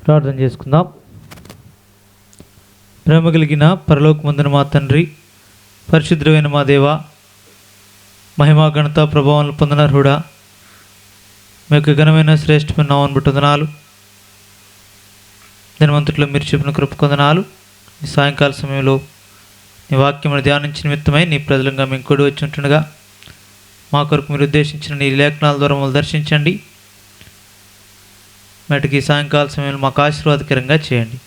ప్రార్థన చేసుకుందాం. ప్రేమ కలిగిన పరలోకమందున మా తండ్రి, పరిశుద్ధమైన మా దేవ, మహిమా ఘనత ప్రభావాలను పొందనర్హుడా, మీకు ఘనమైన శ్రేష్టమైన నామమును బట్టి వందనాలు. దినవంతుట్లో మీరు చెప్పిన కృప కొందనాలు. ఈ సాయంకాల సమయంలో నీ వాక్యమును ధ్యానించిన నిమిత్తమై నీ ప్రజలంగా మేము కూడి వచ్చి ఉంటుండగా మా కొరకు మీరు ఉద్దేశించిన నీ లేఖనాల ద్వారా మమ్మల్ని దర్శించండి. మేటకి సాయంకాల సమయంలో మాకు ఆశీర్వాదకరంగా చేయండి.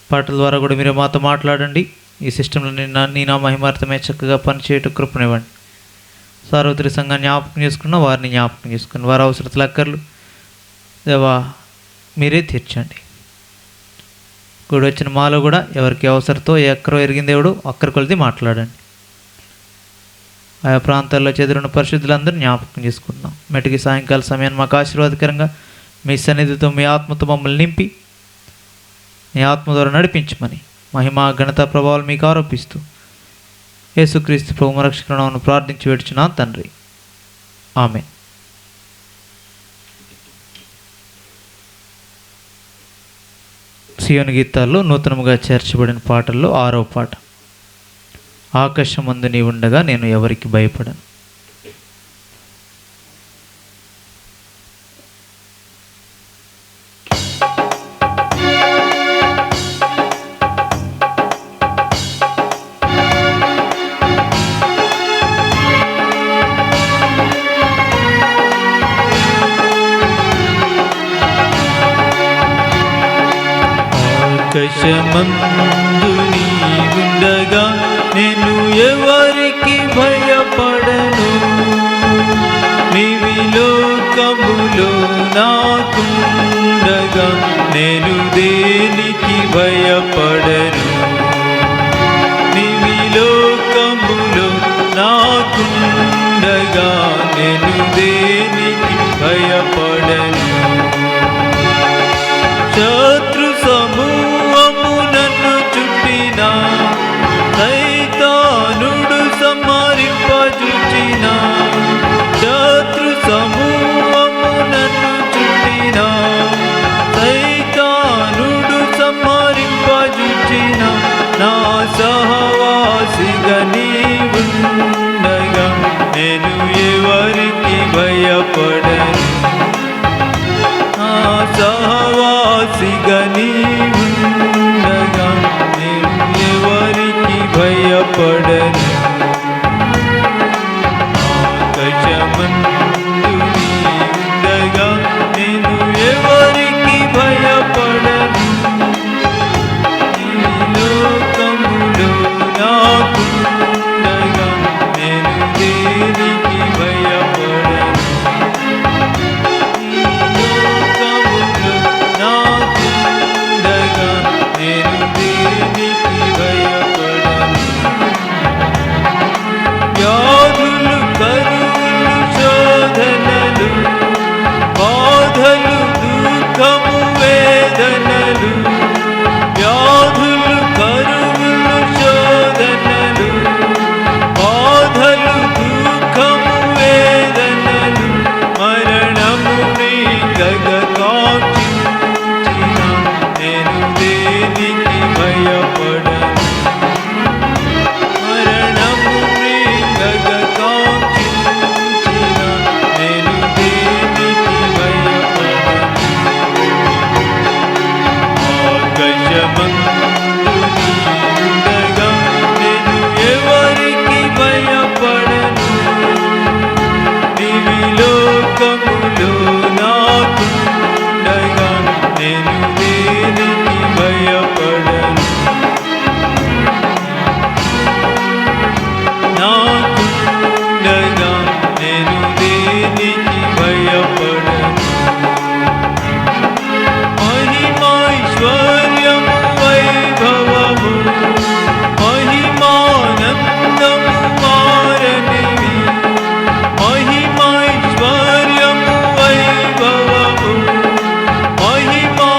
పాటల ద్వారా కూడా మీరు మాతో మాట్లాడండి. ఈ సిస్టంలో నీ నా మహిమార్థమే చక్కగా పనిచేయటం కృపనివ్వండి. సార్వత్రిక సంఘాన్ని జ్ఞాపకం చేసుకున్న వారిని జ్ఞాపకం చేసుకుని వారి అవసరతలు అక్కర్లు దేవా మీరే తీర్చండి. కూడి వచ్చిన మాలో కూడా ఎవరికి అవసరతో ఎక్కడో ఎరిగిన దేవుడు అక్కడి కొలిది మాట్లాడండి. ఆయా ప్రాంతాల్లో చెదిరిన పరిశుద్ధులందరూ జ్ఞాపకం చేసుకుంటున్నాం. మెటికి సాయంకాల సమయాన్ని మాకు ఆశీర్వాదకరంగా మీ సన్నిధితో మీ ఆత్మతో మమ్మల్ని నింపి మీ ఆత్మ ద్వారా నడిపించమని మహిమ ఘనత ప్రభావాలు మీకు ఆరోపిస్తూ యేసుక్రీస్తు ప్రభు రక్షకులను ప్రార్థించి వేడుచున్నా తండ్రి, ఆమేన్. సియోను గీతాల్లో నూతనముగా చేర్చబడిన పాటల్లో 6వ పాట, ఆకాశమందు నీ ఉండగా నేను ఎవరికి భయపడను. ఆకాశమందు నీ ఉండగా నేను ఎవరికి భయపడను. నీవి లోకములో నాకుండగా నేను దేనికి భయపడను. నీవి లోకములో నాకుండగా నేను దేనికి భయపడను. శత్రు సమూహము నన్ను చుట్టినా, సైతానుడు సంహరింపజూచినా. శత్రు సమూహము నన్ను చుట్టినా, సైతానుడు సంహరింపజూచినా. నా సహవాసిగా నీవుండగా నేను ఎవరికి భయపడను. నా సహవాసిగా నీవుండగా నేను ఎవరికి భయపడను. ఆకాశమందు నీ ఉండగా నేను ఎవరికి భయపడను. ఈ లోకములో నాకుండగా నేను దేనికి భయపడను. నేను దేనికి భయపడను. వ్యాధులు, కరువులు, శోధనలు, బాధలు, దుఃఖము, వేదనలు. వ్యాధులు, కరువులు, శోధనలు, బాధలు, దుఃఖము, వేదనలు. మరణము నీ గగకాక్షించిన నేను దేనికి భయపడను. మరణము నీ గగకాక్షించిన నేను దేనికి భయపడను. ఆకాశమందు నీ ఉండగా నేను ఎవరికి భయపడను. నీవి లోకములో నాకుండగా నేను దేనికి భయపడను. నాకుండగా నేను దేనికి భయపడను. మహిమైశ్వర్యము, వైభవము, మహిమానందము మారనివి. మహిమైశ్వర్యము, వైభవము, మహిమా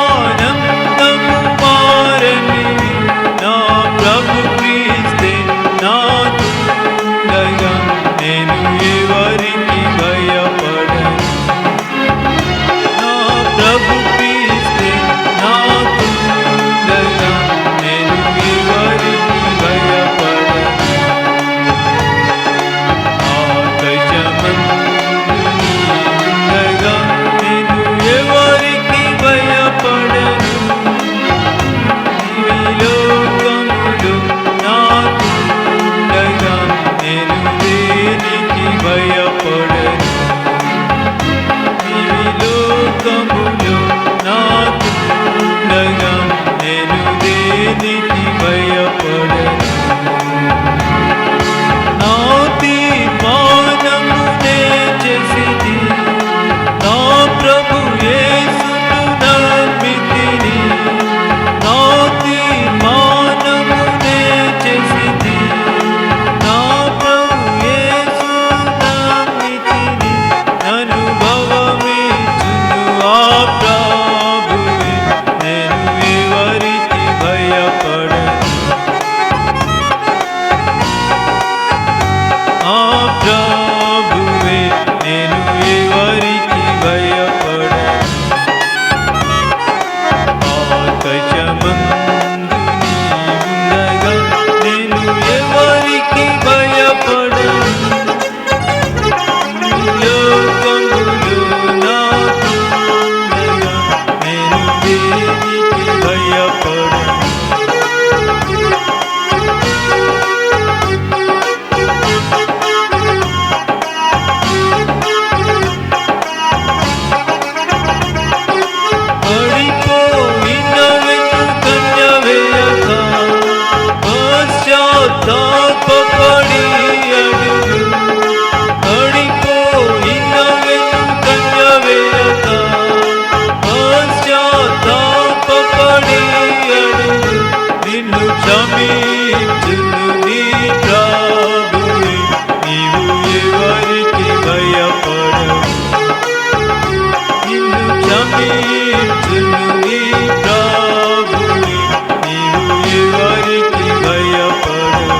కీర్తులు నీ ప్రభుని, నీవు ఎవరికి భయపడవు.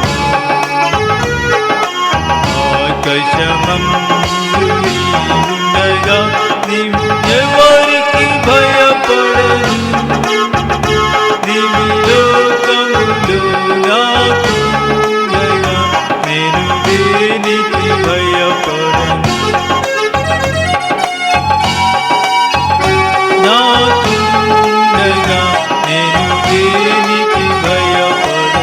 ఆకాశమందు నీవుండగా నీవు ఎవరికి భయపడవు. నీవు లోకములో నాకుండగా నేను దేనికి భయపడను. నాకుండగా నేను దేనికి భయపడను.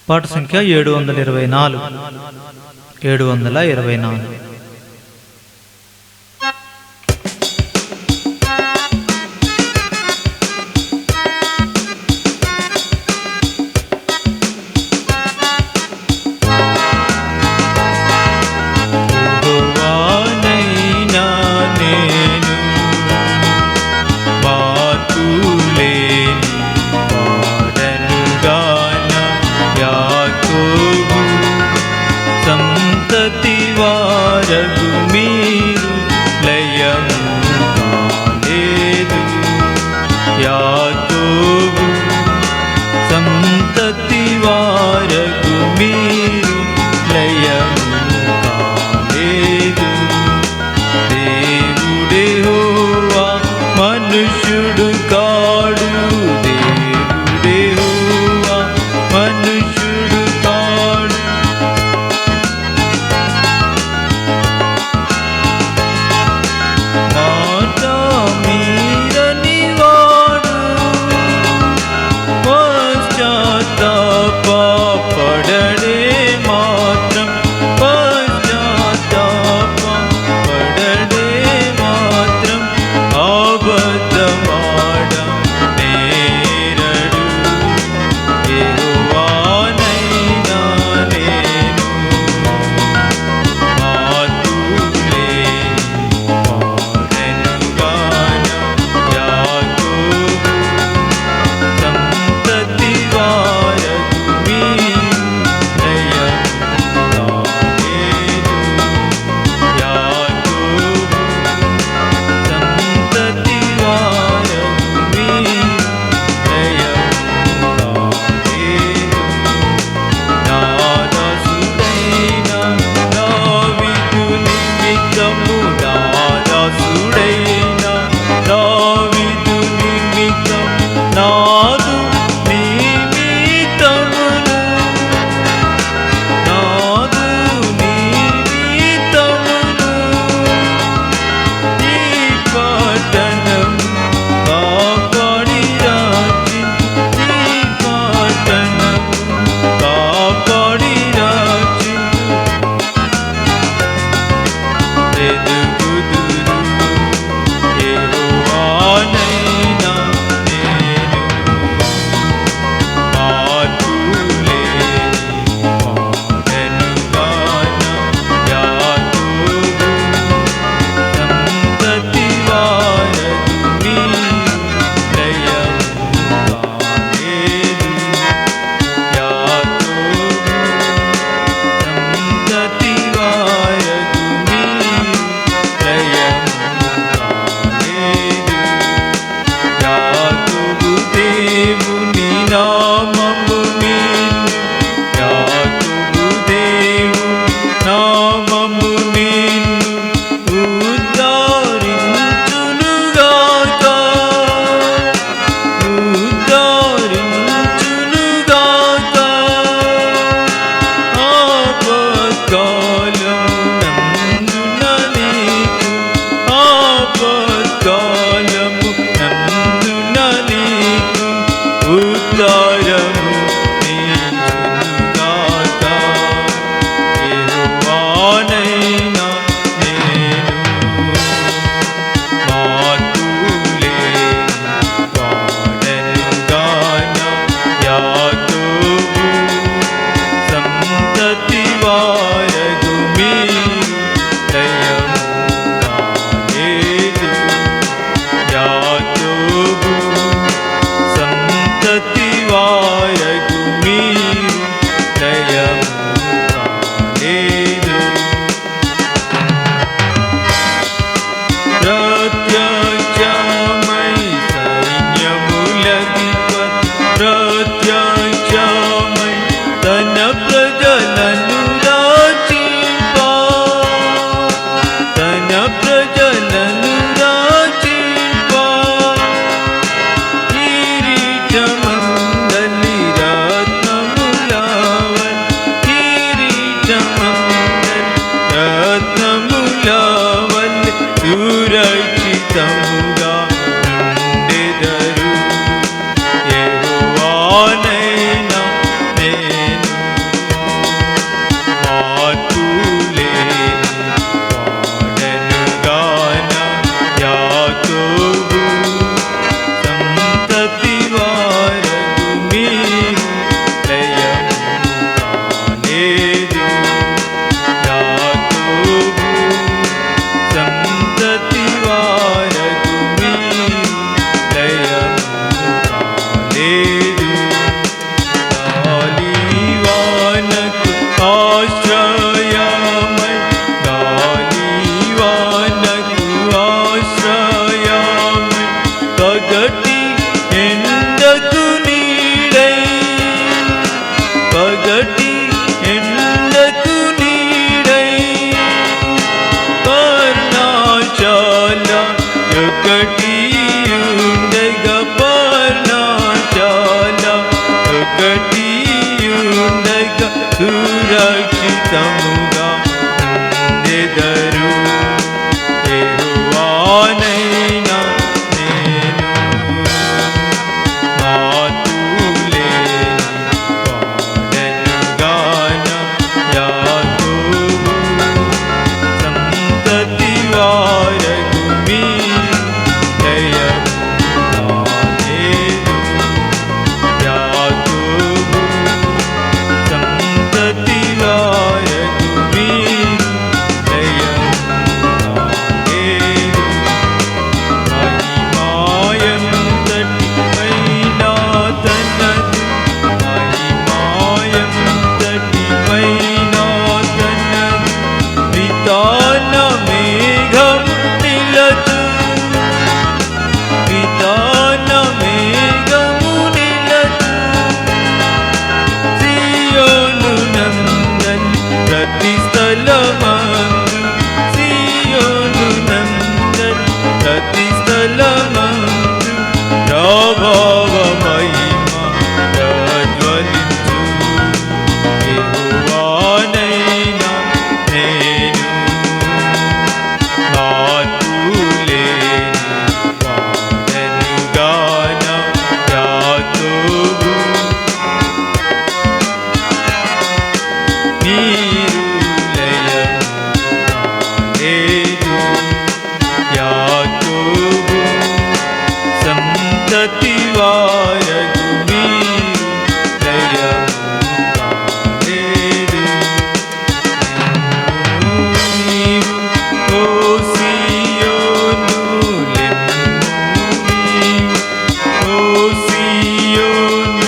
పాట సంఖ్య 724. 724. యెహోవానైనా నేను మార్పులేని వాడనుగాన, యాకోబు సంతతి వారగు మీరు లయము కాలేదు. యాకోబు సంతతి వారగు మీరు లయము కాలేదు. దేవుడే యెహోవా మనుష్యుడు కాడు. దేవుడే యెహోవా మనుష్యుడు కాడు. మాట మీరని వాడు పశ్చాత్తాపపడు. చల్లటి ఎండకు నీడై పర్ణశాల ఒకటి ఉండగా పర్ణశాల ఒకటి ఉండగా సురక్షితముగా ఉండెదరు యెహోవానైనా నేను మాతులేని వాడను గాన యాకోబు సంతతి వారకు మీరు జయము నాదేను యాకోబు సంతతి వారకు మీరు జయము నాదేను మహిమాయంతటి పైనా తనదు మహిమాయంతటి పైనా తనదు వితాన మేఘం నిలదు వితాన మేఘము నిలదు సియోను నందన్ ప్రతి స్థలమందు సియోను నందన్ ప్రతి స్థలమందు ప్రభావ మహిమ ప్రజ్వలించు యెహోవానైనా నేను మాతులేని వాడను గాన యాకోబు మీరు లయము నాదేను యాకోబు సంతతి వారకు మీరు లయము నాదేను నీవు ఓ సియోను లెమ్ము నీవు ఓ సియోను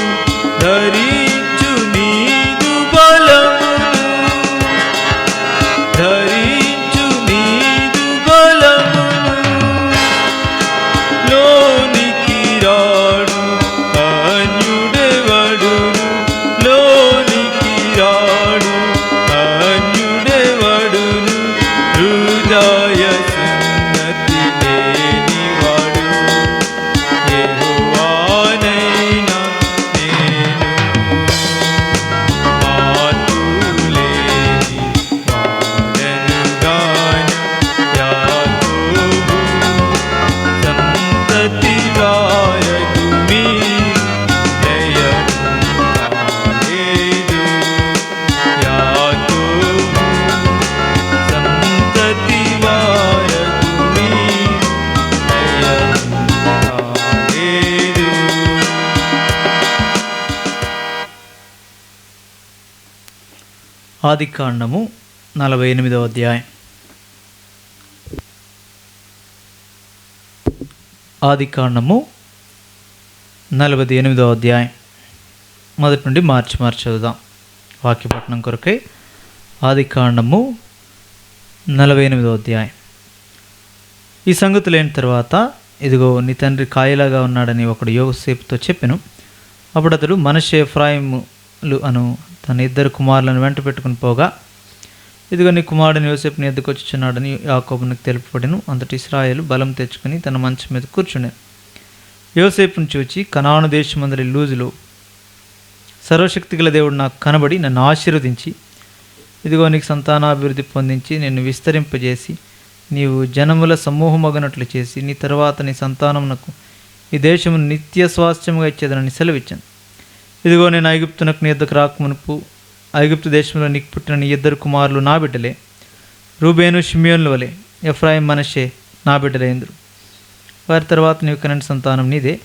ధరించు నీదు బలమును ధరించు నీదు బలమును లోనికి రాడు అన్యుడెవడును లోనికి రాడు అన్యుడెవడును హృదయ సున్నతి లేనివాడు యెహోవానైనా నేను మాతులేని వాడను గాన యాకోబు సంతతి వారకు మీరు జయము నాదేను యాకోబు సంతతి వారకు మీరు జయము నాదేను. ఆదికాండము 48వ అధ్యాయం. ఆదికాండము 48వ అధ్యాయం మొదటి నుండి మార్చి చదువుదాం. వాక్యపట్నం కొరకై ఆదికాండము 48వ అధ్యాయం. ఈ సంగతులు అయిన తర్వాత ఇదిగో నీ తండ్రి కాయలాగా ఉన్నాడని ఒకడు యోసేపుతో చెప్పెను. అప్పుడు అతడు మనష్షే ఎఫ్రాయిములు అను తన ఇద్దరు కుమారులను వెంట పెట్టుకుని పోగా ఇదిగో నీ కుమారుడిని యోసేపు నీ ఎద్దకు వచ్చుచున్నాడని యాకోబునికి తెలుపబడెను. అంతటి ఇశ్రాయేలు బలం తెచ్చుకుని తన మంచం మీద కూర్చుండెను. యోసేపును చూచి కనాను దేశమందరి లూజులో సర్వశక్తిగల దేవుడు నాకు కనబడి నన్ను ఆశీర్వదించి ఇదిగో నీకు సంతానాభివృద్ధి పొందించి నిన్ను విస్తరింపజేసి నీవు జనముల సమూహమగనట్లు చేసి నీ తర్వాత నీ సంతానమునకు ఈ దేశమును నిత్య స్వాస్థ్యముగా ఇచ్చేదనని సెలవిచ్చాను. ఇదిగో నేను ఐగుప్తునకు నీ యొద్దకు రాకమునుపు ఐగుప్తు దేశంలో నీకు పుట్టిన నీ ఇద్దరు కుమారులు నా బిడ్డలే, రూబేను షిమ్యోన్ల వలె ఎఫ్రాయిం మనష్షే నా బిడ్డలైందురు. వారి తర్వాత నీవు కనని సంతానం నీదే.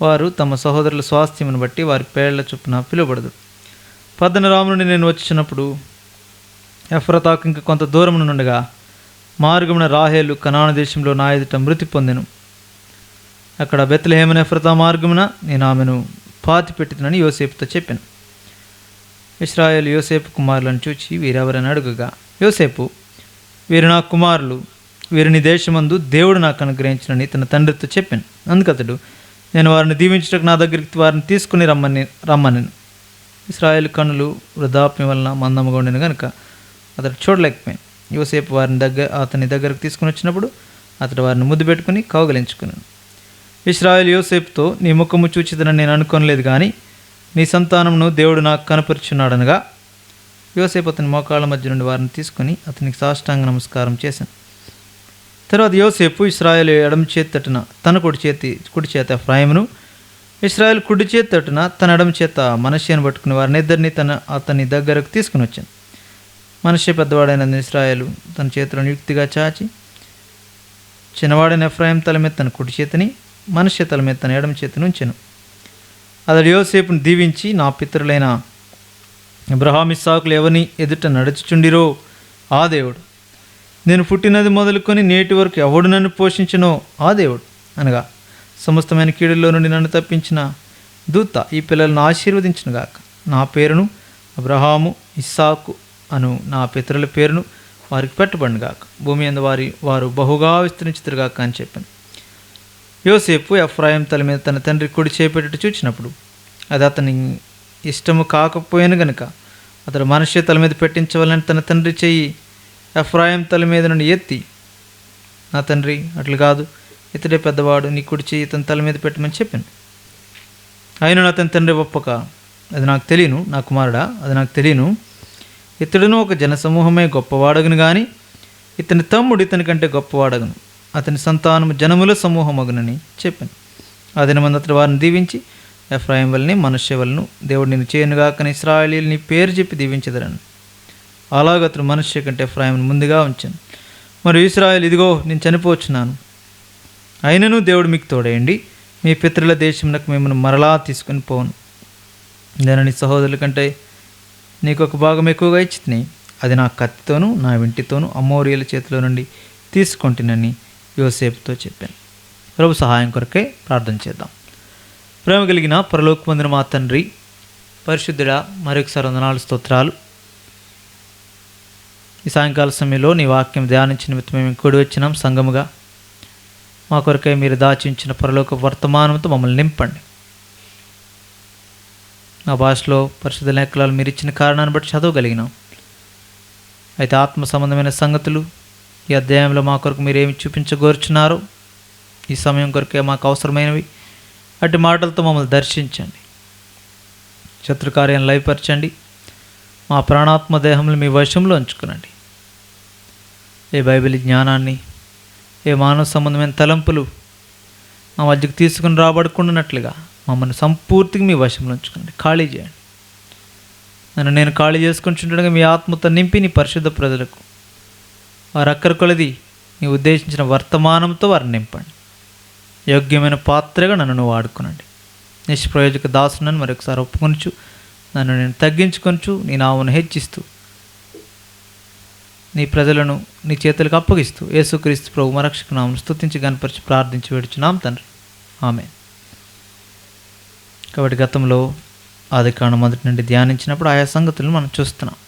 వారు తమ సహోదరుల స్వాస్థ్యమును బట్టి వారి పేర్ల చొప్పున పిలువబడదు. పద్దనరాము నుండి నేను వచ్చినప్పుడు ఎఫ్రతాకు ఇంక కొంత దూరమున నుండగా మార్గమున రాహేలు కనాను దేశంలో నా ఎదుట మృతి పొందెను. అక్కడ బెత్లెహేమున ఎఫ్రతా మార్గమున నేను ఆమెను పాతిపెట్టినని యోసేపుతో చెప్పాను. ఇశ్రాయేలు యోసేపు కుమారులను చూచి వీరెవరని అడుగగా యోసేపు, వీరు నా కుమారులు, వీరిని దేశమందు దేవుడు నాకు అనుగ్రహించినని తన తండ్రితో చెప్పాను. అందుకతడు నేను వారిని దీవించుటకు నా దగ్గరికి వారిని తీసుకుని రమ్మని. ఇశ్రాయేలు కన్నులు వృద్ధాప్యం వలన మందముగా ఉండిన కనుక అతడు చూడలేకపోయాను. యోసేపు అతని దగ్గరకు తీసుకుని వచ్చినప్పుడు అతడు వారిని ముద్దు పెట్టుకుని కౌగలించుకున్నాను. ఇశ్రాయేలు యోసేపుతో, నీ ముఖము చూచిదనని నేను అనుకోనలేదు, కానీ నీ సంతానమును దేవుడు నాకు కనపరుచున్నాడనగా యోసేపు అతని మోకాళ్ళ మధ్య నుండి వారిని తీసుకుని అతనికి సాష్టాంగ నమస్కారం చేశాను. తర్వాత యోసేపు ఇశ్రాయేలు ఎడమ చేతి తట్టున తన కుడి చేత ఎఫ్రాయిమును, ఇశ్రాయేలు కుడి చేతి తట్టున తన ఎడమ చేత మనష్యను పట్టుకుని వారిని ఇద్దరిని అతని దగ్గరకు తీసుకుని వచ్చాను. మనష్య పెద్దవాడైన ఇశ్రాయేలు తన చేతులను యుక్తిగా చాచి చిన్నవాడైన ఎఫ్రాయిం తల మీద తన కుడి చేతిని, మనష్య తల మీద తన ఎడమ చేతిని ఉంచెను. అతడు యోసేపును దీవించి, నా పితరులైన అబ్రహాము ఇస్సాకులు ఎవరిని ఎదుట నడుచుచుండిరో ఆ దేవుడు, నేను పుట్టినది మొదలుకొని నేటి వరకు ఎవడు నన్ను పోషించినో ఆ దేవుడు, అనగా సమస్తమైన కీడుల్లో నుండి నన్ను తప్పించిన దూత ఈ పిల్లలను ఆశీర్వదించునుగాక. నా పేరును అబ్రహాము, ఇస్సాకు అను నా పితరుల పేరును వారికి పెట్టబడినగాక. భూమి అందు వారు బహుగా విస్తరించుతురుగాక అని చెప్పాను. యోసేపు ఎఫ్రాయిం తల మీద తన తండ్రి కుడి చేపెట్టు చూచినప్పుడు అది అతని ఇష్టము కాకపోయాను గనుక అతడు మనష్య తల మీద పెట్టించవాలని తన తండ్రి చెయ్యి ఎఫ్రాయిం తల మీద నుండి ఎత్తి, నా తండ్రి అట్లు కాదు, ఇతడే పెద్దవాడు, నీ కుడి చెయ్యి ఇతని తల మీద పెట్టమని చెప్పాను. అయినా అతని తండ్రి ఒప్పక, అది నాకు తెలియను, నా కుమారుడా, అది నాకు తెలియను, ఇతడును ఒక జనసమూహమే గొప్పవాడగును, కానీ ఇతని తమ్ముడు ఇతని కంటే గొప్పవాడగును, అతని సంతానము జనముల సమూహమగునని చెప్పాను. ఆ దినమందు అతడు వారిని దీవించి, ఎఫ్రాయిం వల్ని మనష్య వలను దేవుడు నేను చేయనుగాకని ఇశ్రాయేలీయులు నీ పేరు చెప్పి దీవించదరని. అలాగ అతడు మనష్య కంటే ఎఫ్రాయిమును ముందుగా ఉంచాను. మరి ఇశ్రాయేలు, ఇదిగో నేను చనిపోవచ్చున్నాను, అయినను దేవుడు మీకు తోడేయండి, మీ పితరుల దేశమునకు మిమ్మల్ని మరలా తీసుకొని పోను. నేను నీ సహోదరుల కంటే నీకు ఒక భాగం ఎక్కువగా ఇచ్చితిని, అది నా కత్తితోనూ నా వింటితోనూ అమోరీయుల చేతిలో నుండి తీసుకుంటునని యోసేపుతో చెప్పాను. ప్రభు సహాయం కొరకే ప్రార్థన చేద్దాం. ప్రేమ కలిగిన పరలోకమందున మా తండ్రి, పరిశుద్ధుడా, మరొకసారి వందనాలు, స్తోత్రాలు. ఈ సాయంకాల సమయంలో నీ వాక్యం ధ్యానించిన నిమిత్తం మేము కూడి వచ్చినాం సంఘముగా. మా కొరకై మీరు దాచించిన పరలోక వర్తమానంతో మమ్మల్ని నింపండి. నా భాషలో పరిశుద్ధ లేఖనాలు మీరు ఇచ్చిన కారణాన్ని బట్టి చదవగలిగినాం. అయితే ఆత్మ సంబంధమైన సంగతులు ఈ అధ్యాయంలో మా కొరకు మీరు ఏమి చూపించగోరుచున్నారో, ఈ సమయం కొరకే మాకు అవసరమైనవి అట్టి మాటలతో మమ్మల్ని దర్శించండి. శత్రుకార్యాన్ని లయపరచండి. మా ప్రాణాత్మ దేహంలో మీ వశంలో ఉంచుకునండి. ఏ బైబిల్ జ్ఞానాన్ని, ఏ మానవ సంబంధమైన తలంపులు మా మధ్యకు తీసుకుని రాబడుకుంటున్నట్లుగా మమ్మల్ని సంపూర్తిగా మీ వశంలో ఉంచుకోండి. ఖాళీ చేయండి. నేను ఖాళీ చేసుకుంటుండగా మీ ఆత్మతో నింపి నీ పరిశుద్ధ ప్రజలకు వారు అక్కర కొలది నీ ఉద్దేశించిన వర్తమానంతో వారిని నింపండి. యోగ్యమైన పాత్రగా నన్ను వాడుకునండి. నిష్ప్రయోజక దాసునని మరొకసారి ఒప్పుకొనుచు, నన్ను నేను తగ్గించుకొనుచు, నీ నామమును హెచ్చిస్తూ నీ ప్రజలను నీ చేతులకు అప్పగిస్తూ యేసుక్రీస్తు ప్రభు మరక్షక నామమును స్తుతించి గణపరిచి ప్రార్థించి వేడుచున్నాం తండ్రి, ఆమేన్. కాబట్టి గతంలో ఆదికాండం మొదటి నుండి ధ్యానించినప్పుడు ఆయా సంగతులను మనం చూస్తున్నాం.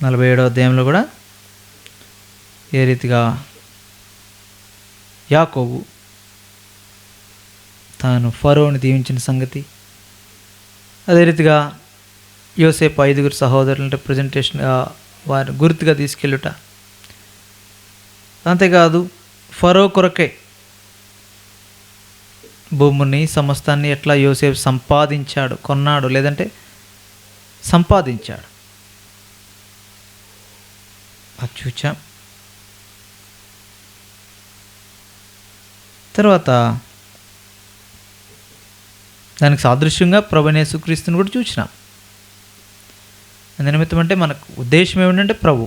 47వ అధ్యాయంలో కూడా ఏ రీతిగా యాకోబు తాను ఫరోని దీవించిన సంగతి, అదే రీతిగా యోసేపు 5 సహోదరులను రిప్రజెంటేషన్గా వారి గుర్తుగా తీసుకెళ్ళుట, అంతేకాదు ఫరో కొరకే భూముని సమస్తాన్ని ఎట్లా యోసేపు సంపాదించాడు, కొన్నాడు, లేదంటే సంపాదించాడు, అది చూచాం. తర్వాత దానికి సాదృశ్యంగా ప్రభువైన యేసుక్రీస్తుని కూడా చూసినాం. నిమిత్తం అంటే మనకు ఉద్దేశం ఏమిటంటే ప్రభు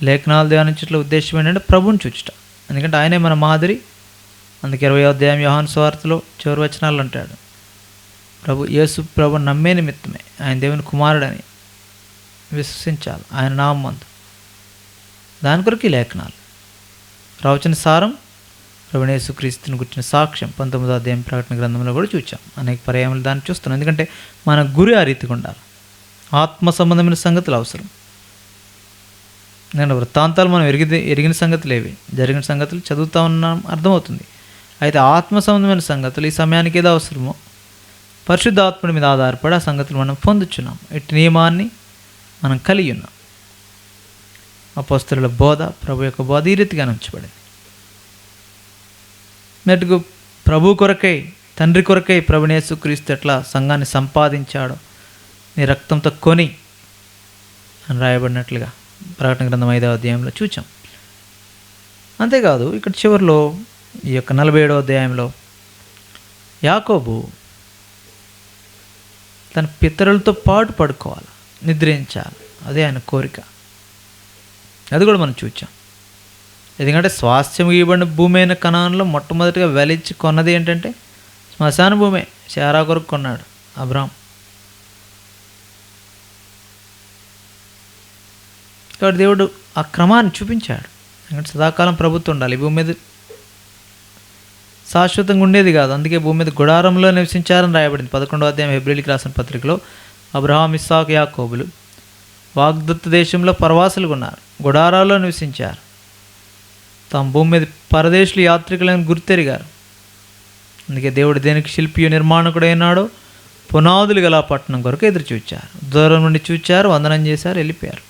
లేఖనాలు ధ్యానించట్ల ఉద్దేశం ఏంటంటే ప్రభుని చూచుట. ఎందుకంటే ఆయనే మన మాదిరి. అందుకే 20వ అధ్యాయం యోహాను సువార్తలో చివరి వచనాలు అంటాడు, యేసు ప్రభు నమ్మే నిమిత్తమే, ఆయన దేవుని కుమారుడని విశ్వసించాలి ఆయన నామందు. దాని కొరకు ఈ లేఖనాలు ప్రవచన సారం ప్రభువైన యేసుక్రీస్తుని గురించిన సాక్ష్యం 19వ అధ్యాయం ప్రకటన గ్రంథంలో కూడా చూచాం. అనేక పర్యాయములు దాన్ని చూస్తున్నాం. ఎందుకంటే మన గురి ఆ రీతిగా ఉండాలి. ఆత్మ సంబంధమైన సంగతులు అవసరం. నేను వృత్తాంతాలు మనం ఎరిగిన సంగతులు ఏవి, జరిగిన సంగతులు చదువుతూ ఉన్నాం, అర్థమవుతుంది. అయితే ఆత్మ సంబంధమైన సంగతులు ఈ సమయానికి ఏదో అవసరమో పరిశుద్ధాత్ముడి మీద ఆధారపడి ఆ సంగతులు మనం పొందుచున్నాం. ఇటు నియమాన్ని మనం కలిగి ఉన్నాం. అపోస్తలుల బోధ, ప్రభు యొక్క బోధ ఈ రీతిగా ఉంచబడింది. మెట్టుకు ప్రభు కొరకై, తండ్రి కొరకై ప్రభువైన యేసుక్రీస్తు ఎట్లా సంఘాన్ని సంపాదించాడో నీ రక్తంతో కొని అని రాయబడినట్లుగా ప్రకటన గ్రంథం 5వ అధ్యాయంలో చూచాం. అంతేకాదు ఇక్కడ చివరిలో ఈ యొక్క 47వ అధ్యాయంలో యాకోబు తన పితరులతో పాటు పడుకోవాలి, నిద్రించాలి. అదే ఆయన కోరిక. అది కూడా మనం చూచాం. ఎందుకంటే స్వాస్థ్యం ఇవ్వబడిన భూమి అయిన కనాన్లో మొట్టమొదటిగా వెలిచి కొన్నది ఏంటంటే శ్మశాన భూమే. శారా కొరకు కొన్నాడు అబ్రామ్. కాబట్టి దేవుడు ఆ క్రమాన్ని చూపించాడు. ఎందుకంటే సదాకాలం ప్రభుత్వం ఉండాలి. ఈ భూమి మీద శాశ్వతంగా ఉండేది కాదు. అందుకే భూమి మీద గుడారంలో నివసించారని రాయబడింది 11వ అధ్యాయం హెబ్రీయులకు రాసిన పత్రికలో. అబ్రహాం, ఇస్సాకు, యాకోబులు వాగ్దత్త దేశంలో పరవాసులుగా ఉన్నారు, గుడారాల్లో నివసించారు. తమ భూమి మీద పరదేశులు యాత్రికులను గుర్తెరిగారు. అందుకే దేవుడు దేనికి శిల్పి నిర్మాణకుడు అయినాడో పునాదులు గల పట్టణం కొరకు ఎదురు చూచారు. దూరం నుండి చూచారు, వందనం చేశారు, వెళ్ళిపోయారు.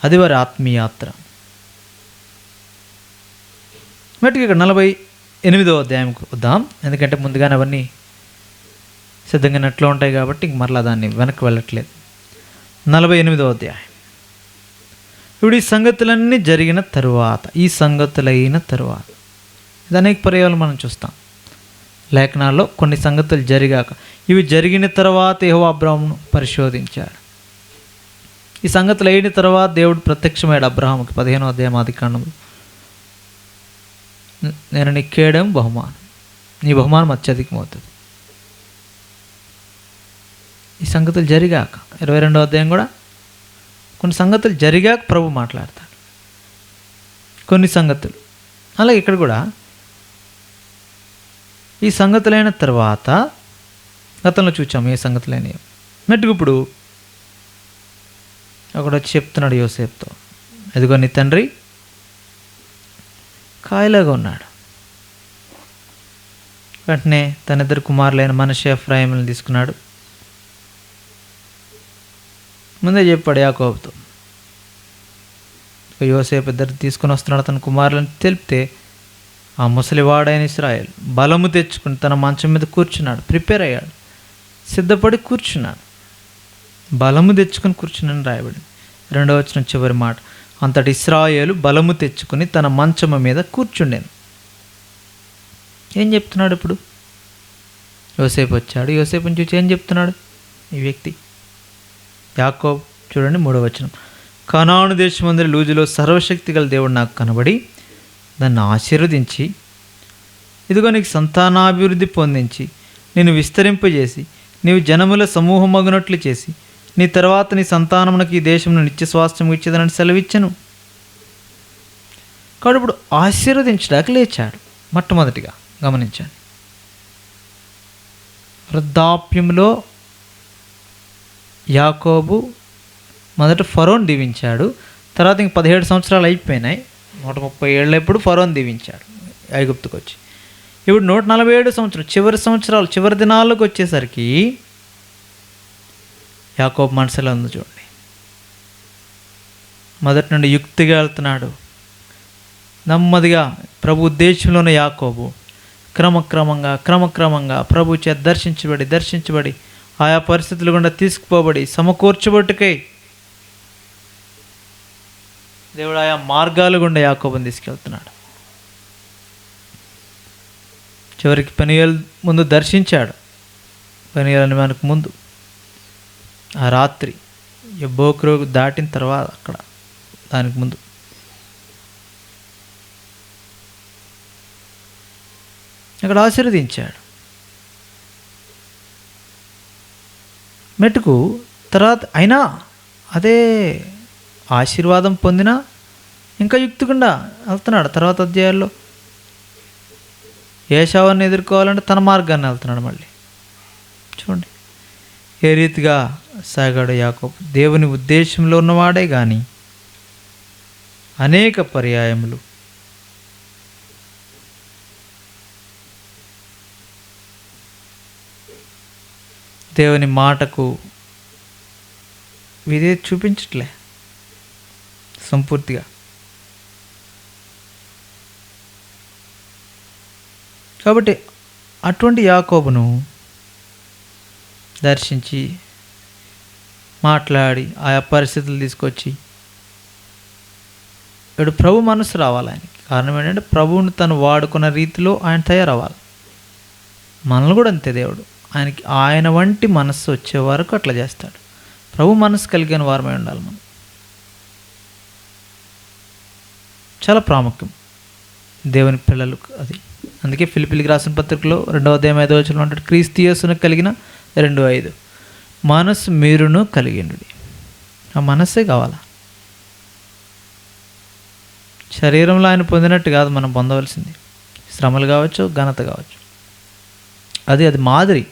అది వారి ఆత్మీయాత్ర. మటుకు ఇక్కడ 48వ అధ్యాయంకు వద్దాం. ఎందుకంటే ముందుగానే అవన్నీ సిద్ధంగా నెట్లో ఉంటాయి కాబట్టి ఇంక మరలా దాన్ని వెనక్కి వెళ్ళట్లేదు. 48వ అధ్యాయం. ఇప్పుడు ఈ సంగతులన్నీ జరిగిన తరువాత, ఈ సంగతులైన తరువాత, ఇది అనేక పర్యాలు మనం చూస్తాం లేఖనాల్లో. కొన్ని సంగతులు జరిగాక, ఇవి జరిగిన తర్వాత యెహోవా అబ్రాహామును పరిశోధించాడు. ఈ సంగతులు అయిన తర్వాత దేవుడు ప్రత్యక్షమయ్యాడు అబ్రహాముకి 15వ అధ్యాయం ఆదికాండంలో. నేను నీకు కేడం బహుమానం, నీ బహుమానం అత్యధికమవుతుంది. ఈ సంగతులు జరిగాక 22వ అధ్యాయం కూడా కొన్ని సంగతులు జరిగాక ప్రభు మాట్లాడతాడు. కొన్ని సంగతులు అలాగే ఇక్కడ కూడా ఈ సంగతులైన తర్వాత గతంలో చూచాము ఏ సంగతులైనవి. మట్టుకు ఇప్పుడు అక్కడ వచ్చి చెప్తున్నాడు యోసేపుతో, ఎదుగో నీ తండ్రి కాయలాగా ఉన్నాడు. వెంటనే తన ఇద్దరు కుమారులైన మనష్షే, ఎఫ్రాయిములను తీసుకున్నాడు. ముందే చెప్పాడు యాకోబుతో, యోసేపు ఇద్దరు తీసుకుని వస్తున్నాడు తన కుమారులను తెలిపితే, ఆ ముసలివాడైన ఇశ్రాయేలు బలము తెచ్చుకుని తన మంచం మీద కూర్చున్నాడు. ప్రిపేర్ అయ్యాడు, సిద్ధపడి కూర్చున్నాడు. బలము తెచ్చుకొని కూర్చున్నాను రాయబడింది. 2వ వచనం చివరి మాట, అంతటి ఇశ్రాయేలు బలము తెచ్చుకుని తన మంచము మీద కూర్చుండేను. ఏం చెప్తున్నాడు ఇప్పుడు? యోసేపు వచ్చాడు. యోసేపుని చూసి ఏం చెప్తున్నాడు ఈ వ్యక్తి? యాకోబు చూడండి 3వ వచనం, కనాను దేశమందరి లూజులో సర్వశక్తి గల దేవుడు నాకు కనబడి దాన్ని ఆశీర్వదించి, ఇదిగో నీకు సంతానాభివృద్ధి పొందించి నేను విస్తరింపజేసి నీవు జనముల సమూహమగునట్లు చేసి నీ తర్వాత నీ సంతానమునకు ఈ దేశంలో నిత్య స్వాస్థ్యం ఇచ్చేదని సెలవిచ్చను. కాబట్టి ఇప్పుడు ఆశీర్వదించడానికి లేచాడు. మొట్టమొదటిగా గమనించండి, వృద్ధాప్యంలో యాకోబు మొదట ఫరోన్ దీవించాడు. తర్వాత ఇంక 17 సంవత్సరాలు అయిపోయినాయి. 130 ఏళ్ళు ఎప్పుడు ఫరోన్ దీవించాడు ఐగుప్తుకు వచ్చి. ఇప్పుడు 147 సంవత్సరాలు, చివరి సంవత్సరాలు, చివరి దినాలకు వచ్చేసరికి యాకోబు మనసులో ఉంది చూడండి. మొదటి నుండి యుక్తిగా వెళ్తున్నాడు, నెమ్మదిగా ప్రభు ఉద్దేశంలోని యాకోబు క్రమక్రమంగా ప్రభు చేత దర్శించబడి ఆయా పరిస్థితులు గుండా తీసుకుపోబడి సమకూర్చబట్టుకై దేవుడు ఆయా మార్గాలు గుండా యాకోబుని తీసుకెళ్తున్నాడు. చివరికి పెనియేలు ముందు దర్శించాడు. పెనియేలు మనకు ముందు ఆ రాత్రి యబ్బోకు దాటిన తర్వాత అక్కడ దానికి ముందు అక్కడ ఆశీర్వదించాడు. మెట్టుకు తర్వాత అయినా అదే ఆశీర్వాదం పొందినా ఇంకా యుక్తికుండా వెళ్తున్నాడు. తర్వాత అధ్యాయాల్లో ఏశావుని ఎదుర్కోవాలంటే తన మార్గాన్ని వెళ్తున్నాడు. మళ్ళీ చూడండి ఏ రీతిగా సాగాడు యాకోబు. దేవుని ఉద్దేశంలో ఉన్నవాడే కానీ అనేక పర్యాయములు దేవుని మాటకు విధేయత చూపించట్లే సంపూర్తిగా. కాబట్టి అటువంటి యాకోబును దర్శించి మాట్లాడి ఆయా పరిస్థితులు తీసుకొచ్చి ఇప్పుడు ప్రభు మనసు రావాలి ఆయనకి. కారణం ఏంటంటే ప్రభువుని తను వాడుకున్న రీతిలో ఆయన తయారవ్వాలి. మనల్ని కూడా అంతే, దేవుడు ఆయనకి ఆయన వంటి మనస్సు వచ్చే వరకు అట్లా చేస్తాడు. ప్రభు మనసు కలిగిన వారమై ఉండాలి మనం. చాలా ప్రాముఖ్యం దేవుని పిల్లలకు అది. అందుకే ఫిలిప్పీలకు రాసిన పత్రికలో 2వ అధ్యాయం 5వ వచనంలో అంటాడు, క్రీస్తు యేసును కలిగిన 2:5 మనస్సు మీరును కలిగిండుడి. ఆ మనస్సే కావాలా. శరీరంలో ఆయన పొందినట్టు కాదు మనం పొందవలసింది. శ్రమలు కావచ్చు, ఘనత కావచ్చు, అది మాదిరి.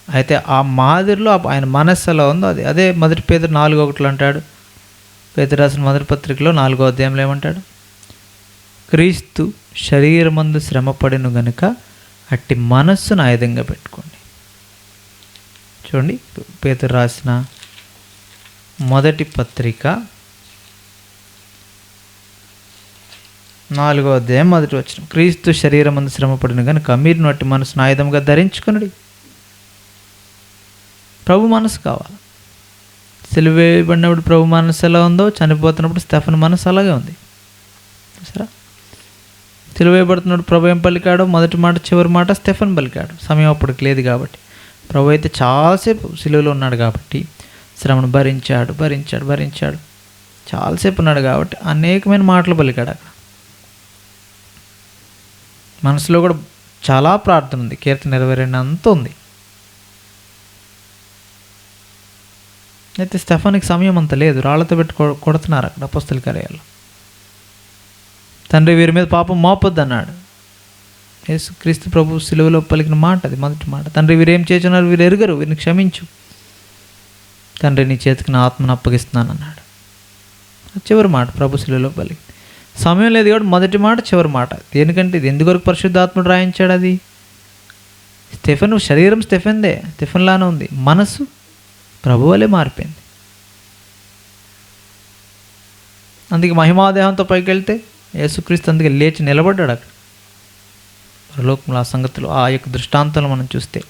అయితే ఆ మాదిరిలో ఆయన మనస్సు ఎలా ఉందో అదే 1 పేతురు 4:1 అంటాడు. పేతురు రాసిన మొదటి పత్రికలో 4వ అధ్యాయంలో ఏమంటాడు, క్రీస్తు శరీరమందు శ్రమపడిను గనుక అట్టి మనస్సును ఆయుధంగా పెట్టుకోండి. చూడండి, పేతురు రాసిన మొదటి పత్రిక 4వ అధ్యాయం 1వ వచనం, క్రీస్తు శరీరమందు శ్రమపడిను గనుక మీరు అట్టి మనసును ఆయుధంగా ధరించుకునుడి. ప్రభు మనసు కావాలి. సిలువ వేయబడినప్పుడు ప్రభు మనసు ఎలా ఉందో, చనిపోతున్నప్పుడు స్టెఫన్ మనసు అలాగే ఉంది. సరే, సిలువ వేయబడుతున్నప్పుడు ప్రభు ఏం పలికాడో, మొదటి మాట చివరి మాట స్టెఫన్ పలికాడు. సమయం అప్పటికి లేదు కాబట్టి. ప్రభు అయితే చాలాసేపు సిలువలో ఉన్నాడు కాబట్టి శ్రమను భరించాడు. చాలాసేపు ఉన్నాడు కాబట్టి అనేకమైన మాటలు పలికాడు. అక్కడ మనసులో కూడా చాలా ప్రార్థన ఉంది. కీర్తన 22 అంత ఉంది. అయితే స్టెఫానికి సమయం అంత లేదు. రాళ్లతో పెట్టి కొడుతున్నారు అక్కడ అపొస్తలుల కార్యాల్లో. తండ్రి వీరి మీద పాపం మోపొద్దు అన్నాడు. యేసుక్రీస్తు ప్రభు సిలువలో పలికిన మాట అది, మొదటి మాట. తండ్రి వీరేం చేస్తున్నారు, వీరు ఎరుగరు, వీరిని క్షమించు. తండ్రి నీ చేతికి నా ఆత్మను అప్పగిస్తున్నాను అన్నాడు. చివరి మాట ప్రభు సిలువలో పలికి. సమయం లేదు కాబట్టి మొదటి మాట చివరి మాట. దేనికంటే ఇది ఎందుకొరకు పరిశుద్ధాత్ముడు రాయించాడు? అది స్టెఫెన్ శరీరం స్టెఫెన్దే, స్టెఫెన్లానే ఉంది. మనసు ప్రభు వలె మారిపోయింది. అందుకే మహిమాదేహంతో పైకి వెళ్తే యేసుక్రీస్తు అందుకే లేచి నిలబడ్డాడు అక్కడ పరలోకంలో. ఆ సంగతిలో ఆ యొక్క దృష్టాంతాలు మనం చూస్తే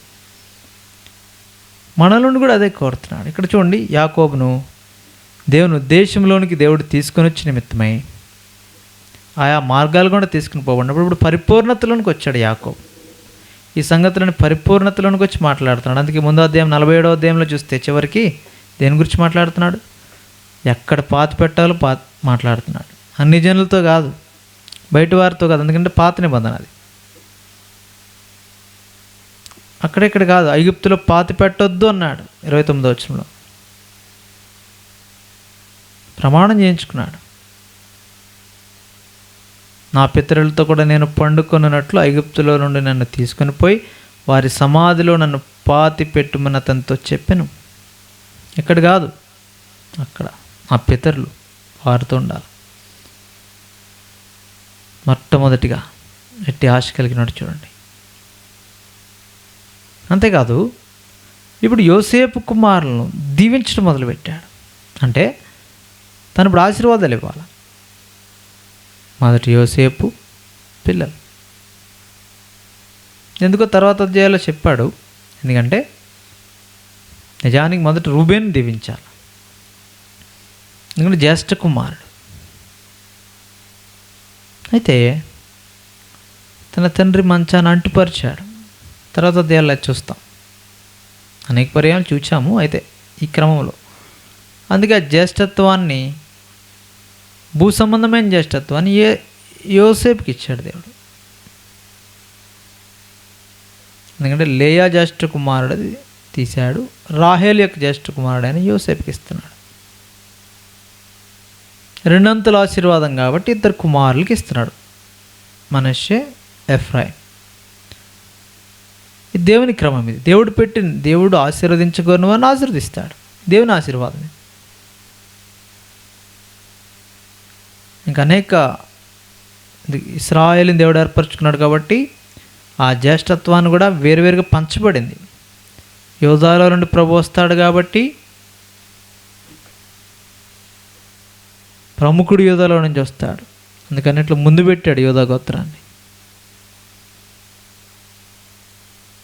మనలోని కూడా అదే కోరుతున్నాడు. ఇక్కడ చూడండి, యాకోబును దేవుని ఉద్దేశంలోనికి దేవుడు తీసుకొని వచ్చి నిమిత్తమై ఆయా మార్గాలు కూడా తీసుకుని పోబడినప్పుడు ఇప్పుడు పరిపూర్ణతలోనికి వచ్చాడు యాకోబు. ఈ సంగతులను పరిపూర్ణతలోనికి వచ్చి మాట్లాడుతున్నాడు. అందుకే ముందో అధ్యాయం 47వ అధ్యాయంలో చూస్తే చివరికి దేని గురించి మాట్లాడుతున్నాడు? ఎక్కడ పాతి పెట్టాలో మాట్లాడుతున్నాడు. అన్ని జనులతో కాదు, బయట వారితో కాదు, ఎందుకంటే పాత నిబంధన అది. అక్కడెక్కడ కాదు, ఐగుప్తులో పాతి పెట్టొద్దు అన్నాడు 29వ వచనంలో. ప్రమాణం చేయించుకున్నాడు. నా పితరులతో కూడా నేను పండుకొనున్నట్లు ఐగుప్తులో నుండి నన్ను తీసుకొని పోయి వారి సమాధిలో నన్ను పాతి పెట్టుమని అతనితో చెప్పాను. ఇక్కడ కాదు, అక్కడ ఆ పితరులు వారితో ఉండాలి. మొట్టమొదటిగా ఎట్టి ఆశ కలిగినట్టు చూడండి. అంతేకాదు, ఇప్పుడు యోసేపు కుమారులను దీవించడం మొదలుపెట్టాడు. అంటే తను ఇప్పుడు ఆశీర్వాదాలు ఇవ్వాలి. మొదటి యోసేపు పిల్లలు. ఎందుకో తర్వాత అధ్యాయాల్లో చెప్పాడు. ఎందుకంటే నిజానికి మొదట రూబేన్ దీవించాలి, ఎందుకంటే జ్యేష్ఠ కుమారుడు. అయితే తన తండ్రి మంచాన్ని అంటుపరిచాడు. తర్వాత అధ్యాయాల్లో చూస్తాం, అనేక పర్యాలు చూచాము. అయితే ఈ క్రమంలో అందుకే ఆ జ్యేష్ఠత్వాన్ని, భూ సంబంధమైన జ్యేష్ఠత్వాన్ని యోసేపుకి ఇచ్చాడు దేవుడు. ఎందుకంటే లేయా జ్యేష్ఠ కుమారుడు తీశాడు, రాహేల్ యొక్క జ్యేష్ఠ కుమారుడు అని యోసేపుకి ఇస్తున్నాడు. రెండంతల ఆశీర్వాదం కాబట్టి ఇద్దరు కుమారులకి ఇస్తున్నాడు, మనష్షే, ఎఫ్రాయిం. ఇది దేవుని క్రమం. ఇది దేవుడు ఆశీర్వదించగలను అని ఆశీర్వదిస్తాడు. దేవుని ఆశీర్వాదం. ఇంకా అనేక ఇశ్రాయేలుని దేవుడు ఏర్పరచుకున్నాడు కాబట్టి ఆ జ్యేష్ఠత్వాన్ని కూడా వేరువేరుగా పంచబడింది. యోధాలో నుండి ప్రభు వస్తాడు కాబట్టి ప్రముఖుడు యోధాలో నుంచి వస్తాడు, అందుకని ఇట్లా ముందు పెట్టాడు యోధా గోత్రాన్ని.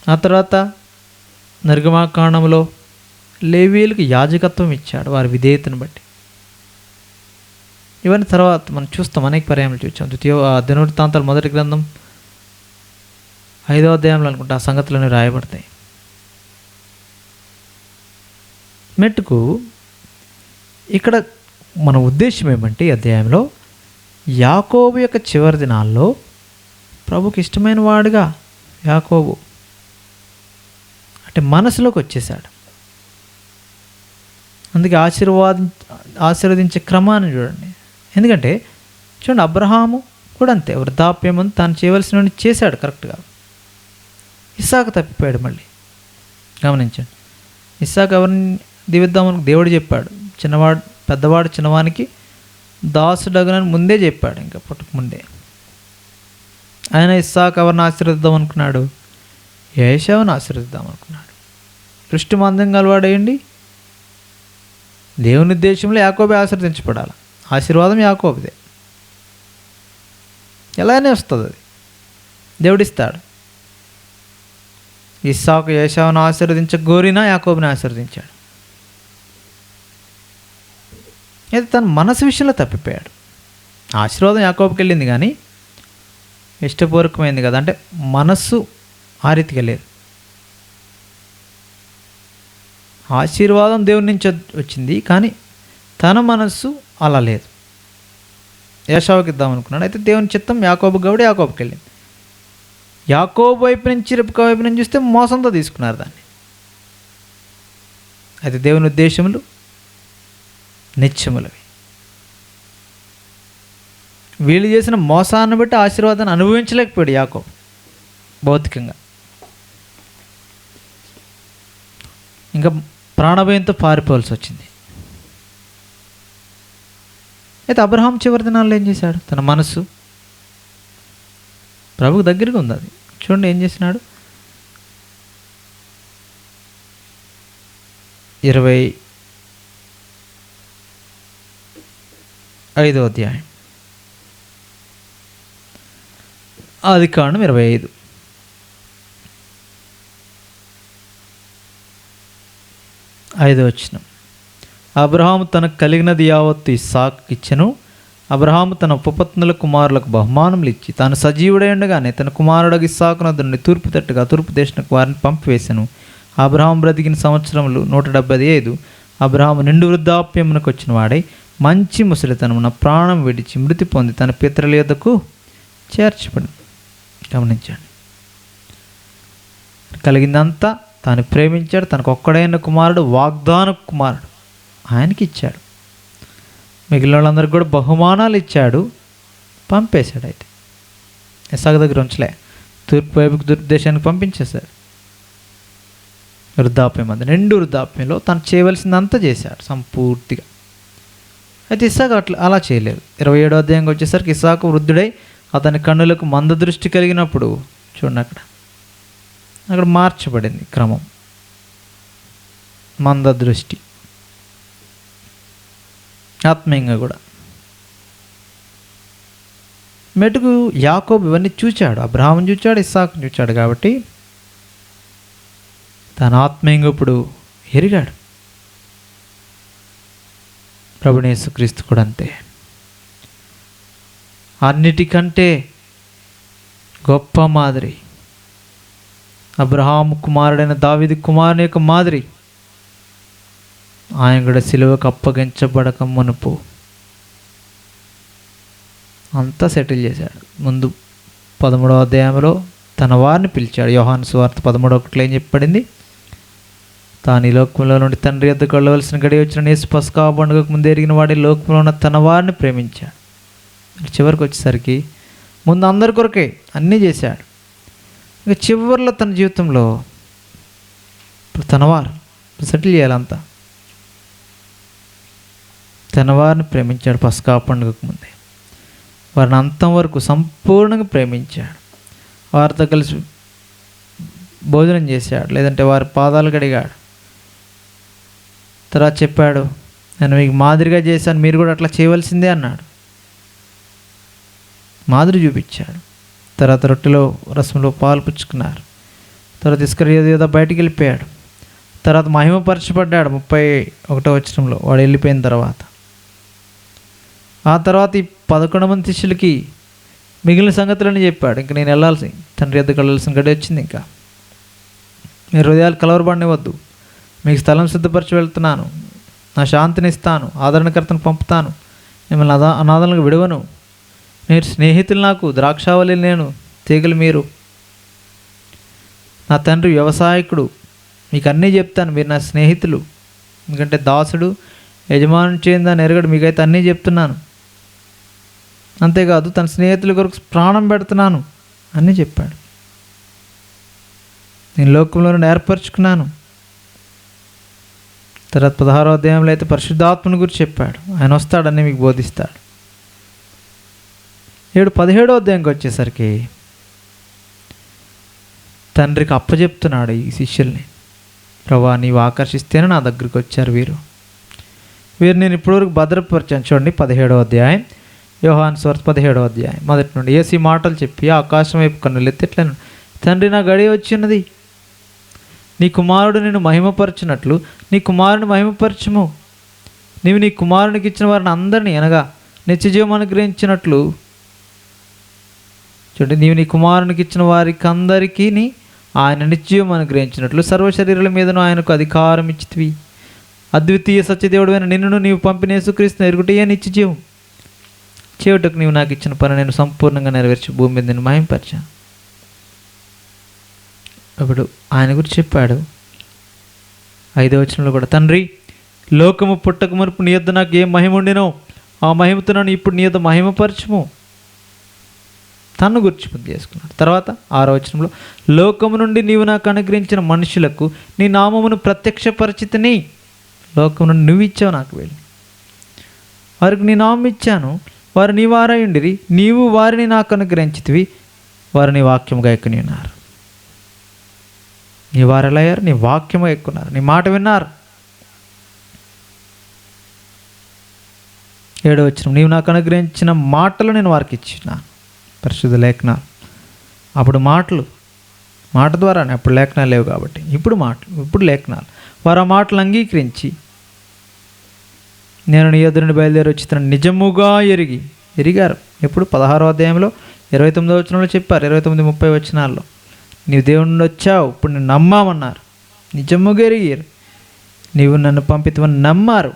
ఆ తర్వాత నిర్గమాకాండంలో లేవీయులకు యాజకత్వం ఇచ్చాడు వారి విధేయతను బట్టి. ఇవన్నీ తర్వాత మనం చూస్తాం, అనేక పర్యాయాలు చూసాం. దినవృత్తాంతాలు మొదటి గ్రంథం 5వ అధ్యాయంలో అనుకుంటా ఆ సంగతులన్నీ రాయబడతాయి. మెట్టుకు ఇక్కడ మన ఉద్దేశం ఏమంటే ఈ అధ్యాయంలో యాకోబు యొక్క చివరి దినాల్లో ప్రభుకి ఇష్టమైన వాడుగా యాకోబు అంటే మనసులోకి వచ్చేసాడు. అందుకే ఆశీర్వదించే క్రమాన్ని చూడండి. ఎందుకంటే చూడండి, అబ్రహాము కూడా అంతే, వృద్ధాప్యం అని తాను చేయవలసిన చేశాడు కరెక్ట్గా. ఇస్సాకు తప్పిపోయాడు. మళ్ళీ గమనించండి, ఇస్సాకు ఎవరిని దీవిద్దామని దేవుడు చెప్పాడు. పెద్దవాడు చిన్నవానికి దాసుడగనని ముందే చెప్పాడు, ఇంకా పుట్టక ముందే. ఆయన ఇస్సాకు ఎవరిని ఆశీర్వదిద్దాం అనుకున్నాడు? ఏశావుని ఆశీర్వదిద్దాం అనుకున్నాడు. దృష్టి మందం గలవాడేయండి. దేవుని ఉద్దేశంలో యాకోబే ఆశీర్వదించబడాలి. ఆశీర్వాదం యాకోబుదే. ఎలానే వస్తుంది, అది దేవుడిస్తాడు. ఇస్సాకు ఏశావును ఆశీర్వదించగోరినా యాకోబుని ఆశీర్వదించాడు. అయితే తన మనసు విషయంలో తప్పిపోయాడు. ఆశీర్వాదం యాకోబుకి వెళ్ళింది కానీ ఇష్టపూర్వకమైంది కదా, అంటే మనస్సు ఆ రీతిగా లేదు. ఆశీర్వాదం దేవుని నుంచి వచ్చింది కానీ తన మనస్సు అలా లేదు. ఏశావుకి ఇద్దాం అనుకున్నాడు. అయితే దేవుని చిత్తం యాకోబు కాబట్టి యాకోబుకి వెళ్ళింది. యాకోబు వైపు నుంచి రెబెకా వైపు నుంచి చూస్తే మోసంతో తీసుకున్నారు దాన్ని. అయితే దేవుని ఉద్దేశములు నిత్యములవి. వీళ్ళు చేసిన మోసాన్ని బట్టి ఆశీర్వాదాన్ని అనుభవించలేకపోయాడు యాకోబు భౌతికంగా. ఇంకా ప్రాణభయంతో పారిపోవాల్సి వచ్చింది. అయితే అబ్రహాం చివరి దినాల్లో ఏం చేశాడు? తన మనసు ప్రభుకు దగ్గరగా ఉంది. అది చూడండి ఏం చేసినాడు. 25వ అధ్యాయం ఆదికాండం 25. ఐదో వచనం. అబ్రహాము తనకు కలిగినది యావత్తు ఇస్సాకుకు ఇచ్చెను. అబ్రహాము తన ఉపపత్నుల కుమారులకు బహుమానములు ఇచ్చి తాను సజీవుడై ఉండగానే తన కుమారుడు ఇస్సాకును అతన్ని తూర్పు తట్టుగా తూర్పు దేశానికి వారిని పంపివేశాను. అబ్రహాము బ్రతికిన సంవత్సరములు 175. అబ్రహాము నిండు వృద్ధాప్యమునకు వచ్చిన వాడై మంచి ముసలితనమున ప్రాణం విడిచి మృతి పొంది తన పితరుల యొద్దకు చేర్చబడి. గమనించండి, కలిగిందంతా తాను ప్రేమించాడు. తనకు ఒక్కడైన కుమారుడు, వాగ్దాన కుమారుడు ఆయనకి ఇచ్చాడు. మిగిలిన వాళ్ళందరికీ కూడా బహుమానాలు ఇచ్చాడు, పంపేశాడు. అయితే ఇస్సాకు దగ్గర ఉంచలే, తూర్పు వైపుకి తూర్పు దేశానికి పంపించేశాడు. వృద్ధాప్యం అది, నిండు వృద్ధాప్యంలో తను చేయవలసిందంతా చేశాడు సంపూర్తిగా. అయితే ఇస్సాకు అలా చేయలేదు. 27వ అధ్యాయంకి వచ్చేసరికి ఇస్సాకు వృద్ధుడై అతని కన్నులకు మంద దృష్టి కలిగినప్పుడు చూడండి అక్కడ మార్చబడింది క్రమం. మంద దృష్టి ఆత్మీయంగా కూడా. మెటుకు యాకోబు ఇవన్నీ చూచాడు, అబ్రహామును చూచాడు, ఇస్సాకును చూచాడు కాబట్టి తన ఆత్మీయంగా ఇప్పుడు ఎరిగాడు. ప్రభువైన యేసుక్రీస్తు కూడా అంతే. అన్నిటికంటే గొప్ప మాదిరి అబ్రహాము కుమారుడైన దావీదు కుమారుని యొక్క మాదిరి ఆయన కూడా సిలువకు అప్పగించబడక మునుపు అంతా సెటిల్ చేశాడు. ముందు 13వ అధ్యాయంలో తన వారిని పిలిచాడు. యోహాను సువార్త 13:1 ఏం చెప్పబడింది? తాను ఈ లోకంలో నుండి తండ్రి యొద్దకు వెళ్ళవలసిన గడియ వచ్చిన యేసు పస్కా పండుగకు ముందు ఎరిగిన వాడి లోకంలో ఉన్న తన వారిని ప్రేమించాడు. చివరికి వచ్చేసరికి ముందు అందరి కొరకే అన్నీ చేశాడు. ఇక చివరిలో తన జీవితంలో తన వారు సెటిల్ చేయాలంతా. తన వారిని ప్రేమించాడు. పస్కా పండుగకు ముందే వారిని అంతం వరకు సంపూర్ణంగా ప్రేమించాడు. వారితో కలిసి భోజనం చేశాడు, లేదంటే వారి పాదాలు కడిగాడు. తర్వాత చెప్పాడు, నేను మీకు మాదిరిగా చేశాను, మీరు కూడా అట్లా చేయవలసిందే అన్నాడు. మాదిరి చూపించాడు. తర్వాత రొట్టెలో రసంలో పాలు పుచ్చుకున్నారు. తర్వాత ఇస్కరియోత బయటికి వెళ్ళిపోయాడు. తర్వాత మహిమపరచబడ్డాడు 31వ వచనంలో వాడు వెళ్ళిపోయిన తర్వాత. ఆ తర్వాత ఈ 11 మంది శిష్యులకి మిగిలిన సంగతులని చెప్పాడు. ఇంక నేను వెళ్ళాల్సి తండ్రి ఎద్దుకు వెళ్ళాల్సిన గడి వచ్చింది. ఇంకా మీరు హృదయాలు కలవరబడినవద్దు, మీకు స్థలం సిద్ధపరిచి వెళ్తున్నాను, నా శాంతిని ఇస్తాను, ఆదరణకర్తను పంపుతాను, మిమ్మల్ని అనాథలకు విడవను, మీరు స్నేహితులు, నాకు ద్రాక్షావళి నేను, తీగలు మీరు, నా తండ్రి వ్యవసాయకుడు, మీకు అన్నీ చెప్తాను, మీరు నా స్నేహితులు. ఎందుకంటే దాసుడు యజమాని చేయిందని ఎరగడు, మీకైతే అన్నీ చెప్తున్నాను. అంతేకాదు తన స్నేహితుల కొరకు ప్రాణం పెడుతున్నాను అన్నీ చెప్పాడు. నేను లోకంలో నుండి ఏర్పరచుకున్నాను. తర్వాత 16వ అధ్యాయంలో అయితే పరిశుద్ధాత్మని గురించి చెప్పాడు. ఆయన వస్తాడని మీకు బోధిస్తాడు. 17వ అధ్యాయంకి వచ్చేసరికి తండ్రికి అప్పచెప్తున్నాడు ఈ శిష్యుల్ని. ప్రభా, నీవు ఆకర్షిస్తేనే నా దగ్గరికి వచ్చారు వీరు నేను ఇప్పటివరకు భద్రపరిచాను. చూడండి 17వ అధ్యాయం, యోహాను సువార్త 17వ అధ్యాయం మొదటి నుండి. యేసు ఈ మాటలు చెప్పి ఆకాశం వైపు కన్నులెత్తి ఇట్లను, తండ్రి, నా గడియ వచ్చినది, నీ కుమారుడు నిన్ను మహిమపరచునట్లు నీ కుమారుని మహిమపరచుము. నీవు నీ కుమారునికి ఇచ్చిన వారిని అందరినీ, అనగా నిత్యజీవం అనుగ్రహించినట్లు, చూడండి, నీవు నీ కుమారునికి ఇచ్చిన వారికి అందరికీ ఆయన నిత్యజీవం అనుగ్రహించినట్లు సర్వ శరీరాల మీదను ఆయనకు అధికారం ఇచ్చితివి. అద్వితీయ సత్యదేవుడైన నిన్ను నీవు పంపిన యేసుక్రీస్తును ఎరుగుటయే నిత్యజీవం. చేయుటకు నీవు నాకు ఇచ్చిన పని నేను సంపూర్ణంగా నెరవేర్చి భూమి మీద నేను మహిమపరిచాను. అప్పుడు ఆయన గురించి చెప్పాడు 5వ వచనంలో కూడా, తండ్రి, లోకము పుట్టక మునుపు నీ యొద్ద నాకు ఏం మహిమ ఉండినో ఆ మహిమతో నన్ను ఇప్పుడు నీ యొద్ద మహిమపరచుము. తన్ను గురించి బుద్ధి చేసుకున్నాడు. తర్వాత 6వ వచనంలో, లోకము నుండి నీవు నాకు అనుగ్రహించిన మనుషులకు నీ నామమును ప్రత్యక్షపరిచితిని. లోకము నుండి నువ్వు ఇచ్చావు నాకు వెళ్ళి, వారికి నీ నామం ఇచ్చాను, వారు నీ వారై ఉండిరి, నీవు వారిని నాకు అనుగ్రహించితివి, వారు నీ వాక్యముగా ఎక్కుని ఉన్నారు. నీ వారు ఎలా అయ్యారు? నీ వాక్యముగా ఎక్కున్నారు, నీ మాట విన్నారు. 7వ వచనం, నీవు నాకు అనుగ్రహించిన మాటలు నేను వారికి ఇచ్చినాను. పరిశుద్ధ లేఖనాలు. అప్పుడు మాటలు, మాట ద్వారానే, అప్పుడు లేఖనాలు లేవు కాబట్టి ఇప్పుడు మాటలు, ఇప్పుడు లేఖనాలు. వారు ఆ మాటలు అంగీకరించి నేను నీ ఎదురుని బయలుదేరి వచ్చి నిజముగా ఎరిగారు. ఎప్పుడు 16వ అధ్యాయంలో 29వ వచనంలో చెప్పారు, 29-30 వచనాల్లో, నీవు దేవుని నుండి వచ్చావు, ఇప్పుడు నేను నమ్మామన్నారు. నిజముగా ఎరిగారు, నీవు నన్ను పంపితమని నమ్మారు.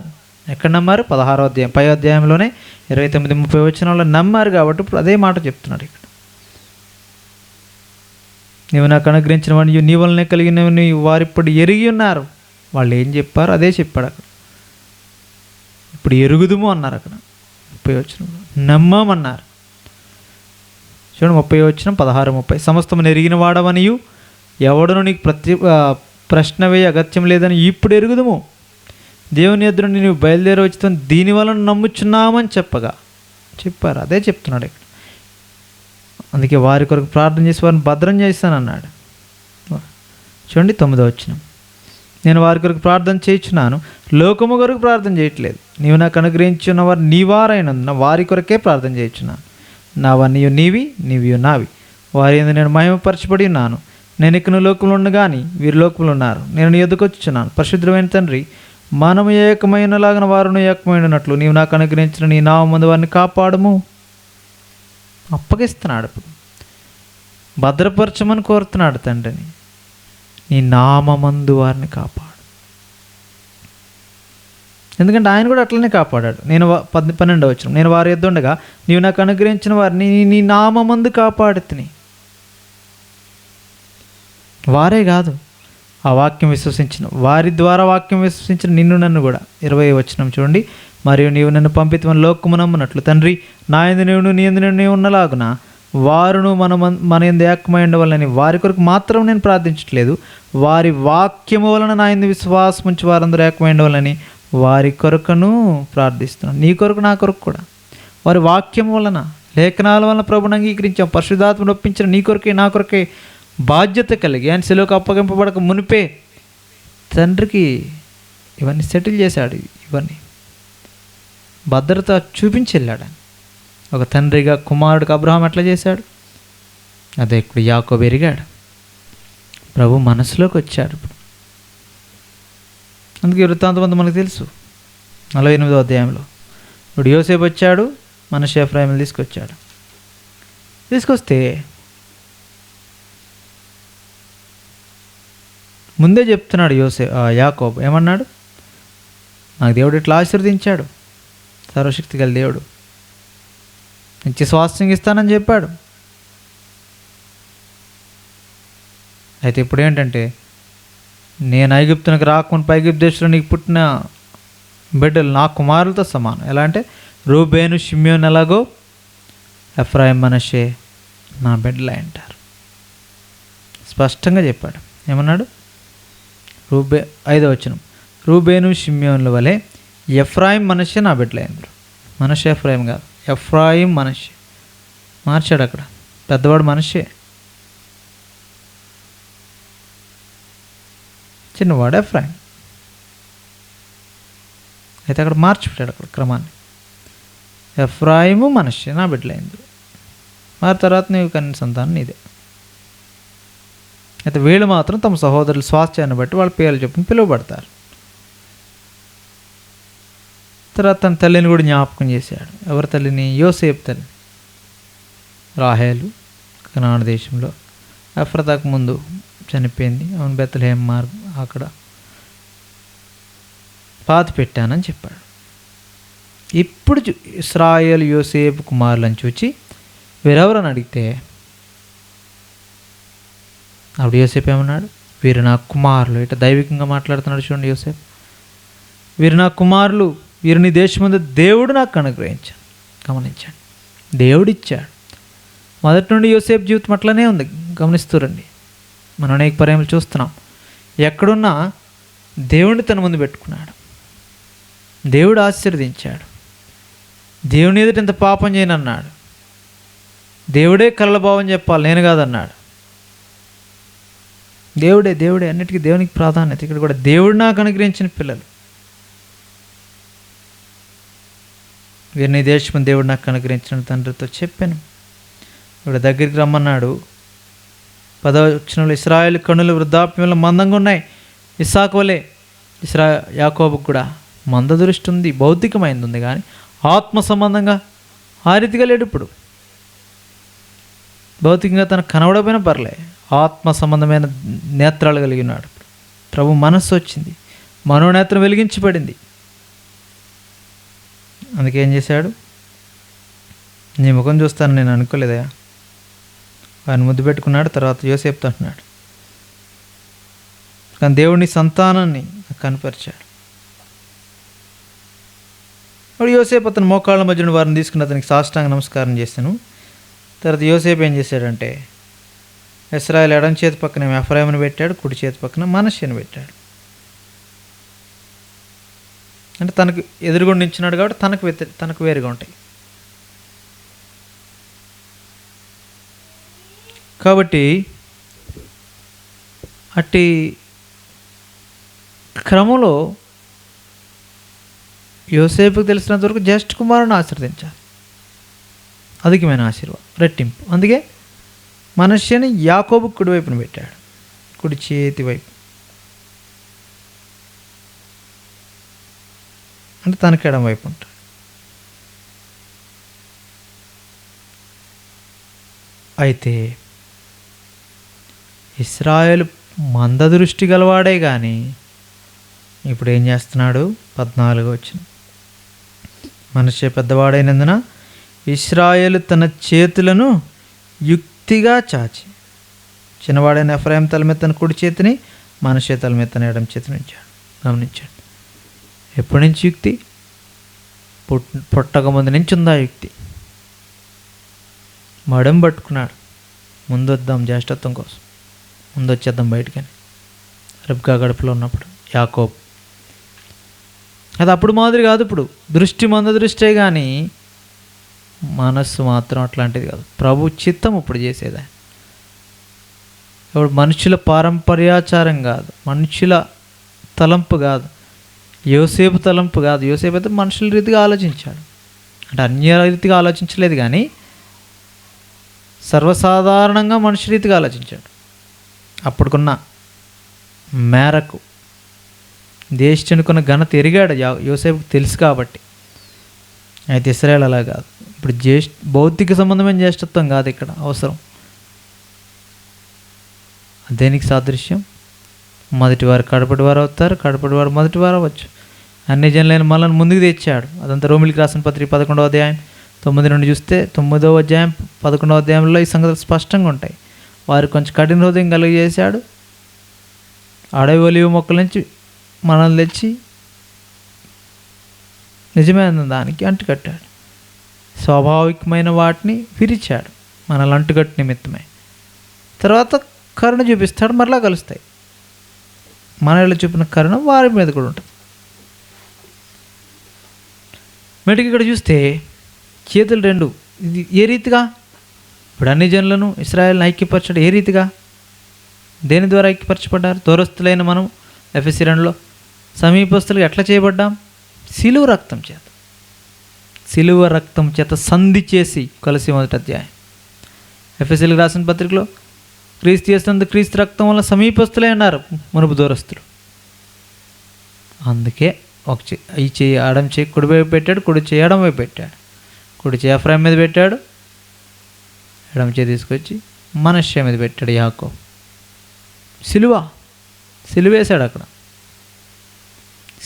ఎక్కడ నమ్మారు? 16వ అధ్యాయం 5వ అధ్యాయంలోనే 29-30 వచనాల్లో నమ్మారు. కాబట్టి ఇప్పుడు అదే మాట చెప్తున్నాడు ఇక్కడ. నీవు నాకు అనుగ్రహించిన వాడిని నీ వలనే కలిగినవి వారిప్పుడు ఎరిగి ఉన్నారు. వాళ్ళు ఏం చెప్పారు అదే చెప్పాడు అక్కడ. ఇప్పుడు ఎరుగుదుము అన్నారు అక్కడ 30వ వచనంలో, నమ్మామన్నారు. చూడండి 30వ వచనం 16-30, సమస్తము ఎరిగిన వాడవనియు ఎవడను నీకు ప్రశ్న వేయ అగత్యం లేదని ఇప్పుడు ఎరుగుదుము. దేవుని ఎదురు నీవు బయలుదేరి వచ్చి దీనివల్ల నమ్ముచున్నామని చెప్పారు. అదే చెప్తున్నాడు ఇక్కడ. అందుకే వారి కొరకు ప్రార్థన చేసి వారిని భద్రం చేస్తానన్నాడు. చూడండి 9వ వచనం, నేను వారి కొరకు ప్రార్థన చేయించున్నాను, లోకము కొరకు ప్రార్థన చేయట్లేదు. నీవు నాకు అనుగ్రహించిన వారు నీ వారైనందున వారి కొరకే ప్రార్థన చేయించున్నాను. నావన్నీ నీవి, నీవి నావి, వారి యందు నేను మహిమపరచబడి ఉన్నాను. నేను ఇక్కడ లోకంలో ఉండగాని వీరి లోకంలో ఉన్నారు. నేను నీ యొద్దకు వచ్చున్నాను. పరిశుద్ధమైన తండ్రి, మనము ఏకమైనలాగిన వారును ఏకమైనట్లు నీవు నాకు అనుగ్రహించిన నీ నామమందు వారిని కాపాడము. అప్పగిస్తున్నాడు. ఇప్పుడు భద్రపరచమని కోరుతున్నాడు తండ్రిని. నీ నామమందు వారిని కాపాడు. ఎందుకంటే ఆయన కూడా అట్లనే కాపాడాడు. నేను 12వ వచనం, నేను వారి యొద్ద ఉండగా నీవు నాకు అనుగ్రహించిన వారిని నీ నామమందు కాపాడుతుని. వారే కాదు, ఆ వాక్యం విశ్వసించిన వారి ద్వారా వాక్యం విశ్వసించిన నిన్ను నన్ను కూడా. 20వ వచనం చూడండి, మరియు నీవు నన్ను పంపితమని లోకము నమ్మునట్లు తండ్రి, నా యందు నీవు నీ యందు నీవు ఉన్నలాగున వారును మన యందు ఏకమై ఉండవాలని వారి కొరకు మాత్రం నేను ప్రార్థించట్లేదు, వారి వాక్యము వలన నా యందు విశ్వాసం ఉంచి వారందరూ ఏకమై ఉండవాలని వారి కొరకును ప్రార్థిస్తున్నాను. నీ కొరకు, నా కొరకు కూడా. వారి వాక్యం వలన, లేఖనాల వలన ప్రభుని అంగీకరించాం, పరిశుద్ధాత్మను ఒప్పించిన నీ కొరకే, నా కొరకే బాధ్యత కలిగి ఆయన శిలువకు అప్పగింపబడక మునిపే తండ్రికి ఇవన్నీ సెటిల్ చేశాడు. ఇవన్నీ భద్రత చూపించి వెళ్ళాడు. ఒక తండ్రిగా కుమారుడికి అబ్రహాం ఎట్లా చేశాడు, అదే ఇప్పుడు యాకోబు ఎరిగాడు. ప్రభు మనసులోకి వచ్చాడు. అందుకే వృత్తాంతం మనకు తెలుసు 48వ అధ్యాయంలో. ఇప్పుడు యోసేపు వచ్చాడు, మనష్షే ఎఫ్రాయిములు తీసుకొచ్చాడు. తీసుకొస్తే ముందే చెప్తున్నాడు యాకోబు ఏమన్నాడు, నాకు దేవుడు ఇట్లా ఆశీర్వదించాడు, సర్వశక్తి గల దేవుడు నిత్య స్వాస్థ్యం ఇస్తానని చెప్పాడు. అయితే ఇప్పుడు ఏంటంటే, నేను ఐగుప్తునికి రాకుండా ఐగుప్తు దేశంలో నీకు పుట్టిన బిడ్డలు నా కుమారులతో సమానం. ఎలా అంటే రూబేను షిమ్యోను ఎలాగో ఎఫ్రాయిం మనష్షే నా బిడ్డలే అంటారు. స్పష్టంగా చెప్పాడు. ఏమన్నాడు? 5వ వచనం, రూబేను షిమ్యోనుల వలె ఎఫ్రాయిం మనష్షే నా బిడ్డలైంది. మనష్షే ఎఫ్రాయిం కాదు, ఎఫ్రాయిం మనష్షే మార్చాడు. అక్కడ పెద్దవాడు మనష్షే, చిన్నవాడు ఎఫ్రాయిం. అయితే అక్కడ మార్చిపెట్టాడు అక్కడ క్రమాన్ని. ఎఫ్రాయిము మనష్షే నా బిడ్డలైంది, మరి తర్వాత నీవు కన్న సంతానం నీదే. అయితే వీళ్ళు మాత్రం తమ సహోదరుల స్వాస్థ్యాన్ని బట్టి వాళ్ళ పేర్లు చెప్పుకుని పిలువబడతారు. తర్వాత తన తల్లిని కూడా జ్ఞాపకం చేశాడు. ఎవరి తల్లిని? యోసేపు తల్లి రాహేలు, కనాను దేశంలో ఎఫ్రాతాకు ముందు చనిపోయింది. అవును, బెత్లెహేం మార్గం అక్కడ పాతి పెట్టానని చెప్పాడు. ఇప్పుడు ఇశ్రాయేలు యోసేపు కుమారులను చూచి వీరెవరని అడిగితే అప్పుడు యోసేపు ఏమన్నాడు? వీరు నా కుమారులు. ఇట్లా దైవికంగా మాట్లాడుతున్నాడు చూడండి యోసేపు. వీరు నా కుమారులు, వీరిని దేశమందు దేవుడు నాకు అనుగ్రహించాడు. గమనించండి, దేవుడిచ్చాడు. మొదటి నుండి యోసేపు జీవితం అట్లనే ఉంది. గమనిస్తూరండి, మనం అనేక పర్యాలు చూస్తున్నాం. ఎక్కడున్నా దేవుడిని తన ముందు పెట్టుకున్నాడు, దేవుడు ఆశీర్వదించాడు. దేవుని ఎదుట ఇంత పాపం చేయనన్నాడు. దేవుడే కళ్ళ భావం చెప్పాలి, నేను కాదన్నాడు. దేవుడే అన్నిటికీ దేవునికి ప్రాధాన్యత. ఇక్కడ కూడా దేవుడు నాకు అనుగ్రహించిన పిల్లలు. వీరిని దేశం దేవుడు నాకు అనుగ్రహించిన తండ్రితో చెప్పాను. ఇక్కడ దగ్గరికి రమ్మన్నాడు. 10వ వచనంలో ఇశ్రాయేలు కన్నులు వృద్ధాప్యంలో మందంగా ఉన్నాయి, ఇస్సాకు వలె యాకోబుకు కూడా మంద దృష్టి ఉంది, భౌతికమైంది ఉంది, కానీ ఆత్మ సంబంధంగా ఆ రీతిగా లేడు. ఇప్పుడు భౌతికంగా తనకు కనబడపోయినా పర్లే, ఆత్మ సంబంధమైన నేత్రాలు కలిగి ఉన్నాడు. ప్రభు మనస్సు వచ్చింది, మనోనేత్రం వెలిగించబడింది. అందుకే ఏం చేశాడు? నీ ముఖం చూస్తాను నేను అనుకోలేదయా. ఆయన ముద్దు పెట్టుకున్నాడు. తర్వాత యోసేపుతో అంటున్నాడు, కానీ దేవుని సంతానాన్ని కనపరిచాడు. అప్పుడు యోసేపు అతను మోకాళ్ళ మధ్యన వారిని తీసుకుని అతనికి సాష్టాంగ నమస్కారం చేశాను. తర్వాత యోసేపు ఏం చేశాడంటే, ఇశ్రాయేలు ఎడమ చేతి పక్కన ఎఫ్రాయిమును పెట్టాడు, కుడి చేతి పక్కన మనష్షేను పెట్టాడు. అంటే తనకు ఎదురుగుండా నించున్నాడు కాబట్టి తనకు వేరుగా ఉంటాయి. కాబట్టి అట్టి క్రమంలో యోసేపుకు తెలిసినంత వరకు జ్యేష్ఠ కుమారుని ఆశీర్వదించాలి. అధికమైన ఆశీర్వాదం, రెట్టింపు. అందుకే మనష్షేని యాకోబు కుడివైపున పెట్టాడు, కుడి చేతి వైపు. అంటే తనకి ఎడమ వైపు ఉంటాడు. అయితే ఇశ్రాయేలు మందదృష్టి గలవాడే కానీ ఇప్పుడు ఏం చేస్తున్నాడు? 14వ వచనం, మనష్షే పెద్దవాడైనందున ఇశ్రాయేలు తన చేతులను యుక్తిగా చాచి చిన్నవాడైన ఎఫ్రాయిం తల మీద తన కుడి చేతిని, మనష్షే తల మీద తన ఎడమ చేతిని ఉంచాడు. గమనించండి, ఎప్పటి నుంచి యుక్తి? పుట్టక ముందు నుంచి ఉందా యుక్తి. మడం పట్టుకున్నాడు, ముందు వద్దాం జ్యేష్ఠత్వం కోసం, ముందు వచ్చేద్దాం బయటికని. రిబ్కా గడుపులో ఉన్నప్పుడు యాకోబు. అది అప్పుడు మాదిరి కాదు. ఇప్పుడు దృష్టి మంద దృష్టే కానీ మనస్సు మాత్రం అట్లాంటిది కాదు. ప్రభు చిత్తం ఇప్పుడు చేసేదా. ఇప్పుడు మనుషుల పారంపర్యాచారం కాదు, మనుషుల తలంపు కాదు, యోసేపు తలంపు కాదు. యోసేపు అయితే మనుషుల రీతిగా ఆలోచించాడు, అంటే అన్య రీతిగా ఆలోచించలేదు, కానీ సర్వసాధారణంగా మనుషు రీతిగా ఆలోచించాడు. అప్పుడుకున్న మేరకు దేశనుకున్న ఘనత ఎరిగాడు యోసేపుకి తెలుసు కాబట్టి. అయితే ఇశ్రాయేల్ అలా కాదు. ఇప్పుడు భౌతిక సంబంధమైన జ్యేష్ఠత్వం కాదు ఇక్కడ అవసరం. దేనికి సాదృశ్యం? మొదటి వారు కడపటి వారు అవుతారు, కడపటి వారు మొదటి వారు అవ్వచ్చు. అన్ని జనులైన మనల్ని ముందుకు తెచ్చాడు. అదంతా రోమిలికి రాసిన పత్రిక 11వ అధ్యాయం 9 నుండి చూస్తే 9వ అధ్యాయం 11వ అధ్యాయంలో ఈ సంగతులు స్పష్టంగా ఉంటాయి. వారు కొంచెం కఠిన హృదయం కలిగజేశాడు. అడవి ఒలివ మొక్కల నుంచి మనల్ని తెచ్చి నిజమైన దానికి అంటుకట్టాడు. స్వాభావికమైన వాటిని విరిచాడు మనల్ని అంటుకట్టు నిమిత్తమై. తర్వాత కరుణ చూపిస్తాడు, మరలా కలుస్తాయి. మనలో చూపిన కరుణ వారి మీద కూడా ఉంటుంది. మెటికి ఇక్కడ చూస్తే చేతులు రెండు, ఇది ఏ రీతిగా? ఇప్పుడు అన్ని జనులను ఇశ్రాయేల్ని ఐక్యపరచడం ఏ రీతిగా? దేని ద్వారా ఐక్యపరచబడ్డారు? దూరస్తులైన మనం ఎఫెసీ 2లో సమీపస్తులుగా ఎట్లా చేయబడ్డాం? సిలువ రక్తం చేత. సిలువ రక్తం చేత సంధి చేసి, కొలసి 1వ అధ్యాయం. ఎఫెసీలకు రాసిన పత్రికలో క్రీస్తు చేసినందుకు క్రీస్తు రక్తం వల్ల సమీపస్తులే అన్నారు, మునుపు దూరస్తులు. అందుకే ఒక ఈ చేయి ఆడం చేయి కుడి వైపు పెట్టాడు, కుడి చేయి ఎడమ వైపు పెట్టాడు. కుడి చేయి ఎఫ్రాయిం మీద పెట్టాడు, ఎడమ చేయి తీసుకొచ్చి మనష్య మీద పెట్టాడు యాకోబు. సిలువ వేశాడు అక్కడ.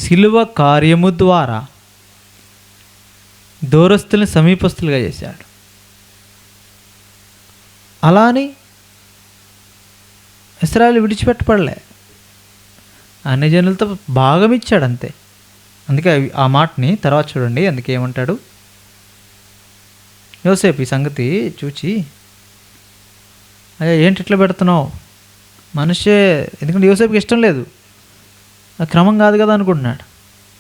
సిలువ కార్యము ద్వారా దూరస్తుల్ని సమీపస్తులుగా చేశాడు. అలాని ఇశ్రాయేలు విడిచిపెట్టపడలే, అన్ని జనులతో భాగం ఇచ్చాడు అంతే. అందుకే ఆ మాటని తర్వాత చూడండి. అందుకే ఏమంటాడు యోసేపు ఈ సంగతి చూచి, అయ్యా ఏంటి ఇట్లా పెడుతున్నావు? మనిషే, ఎందుకంటే యోసేపుకి ఇష్టం లేదు, ఆ క్రమం కాదు కదా అనుకుంటున్నాడు.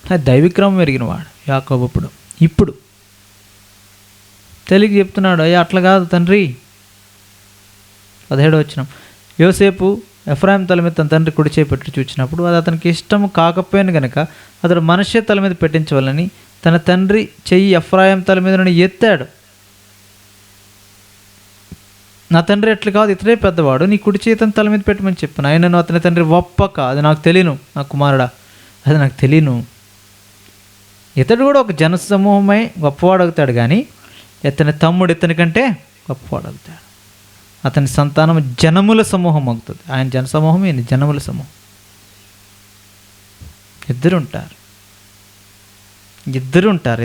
అది దైవిక్రమం ఎరిగినవాడు యాకోబు. ఇప్పుడు తెలియక చెప్తున్నాడు, అయ్యా అట్లా కాదు తండ్రి. 17వ వచనం, యోసేపు ఎఫ్రాయిం తల మీద తన తండ్రి కుడి చేయి పెట్టి చూచినప్పుడు అది అతనికి ఇష్టం కాకపోయిన గనక అతడు మనష్షే తల మీద పెట్టించవాలని తన తండ్రి చెయ్యి ఎఫ్రాయిం తల మీద నుండి ఎత్తాడు. నా తండ్రి ఎట్లా కాదు, ఇతడే పెద్దవాడు, నీ కుడి చేయి తన తల మీద పెట్టమని చెప్పాను. ఆయనను అతని తండ్రి ఒప్పక, అది నాకు తెలియను, నా కుమారుడా అది నాకు తెలియను. ఇతడు కూడా ఒక జన సమూహమై గొప్పవాడు అవుతాడు, కానీ ఇతని తమ్ముడు ఇతని కంటే గొప్పవాడు అవుతాడు. అతని సంతానం జనముల సమూహం అవుతుంది. ఆయన జన సమూహం, ఈయన జనముల సమూహం. ఇద్దరు ఉంటారు,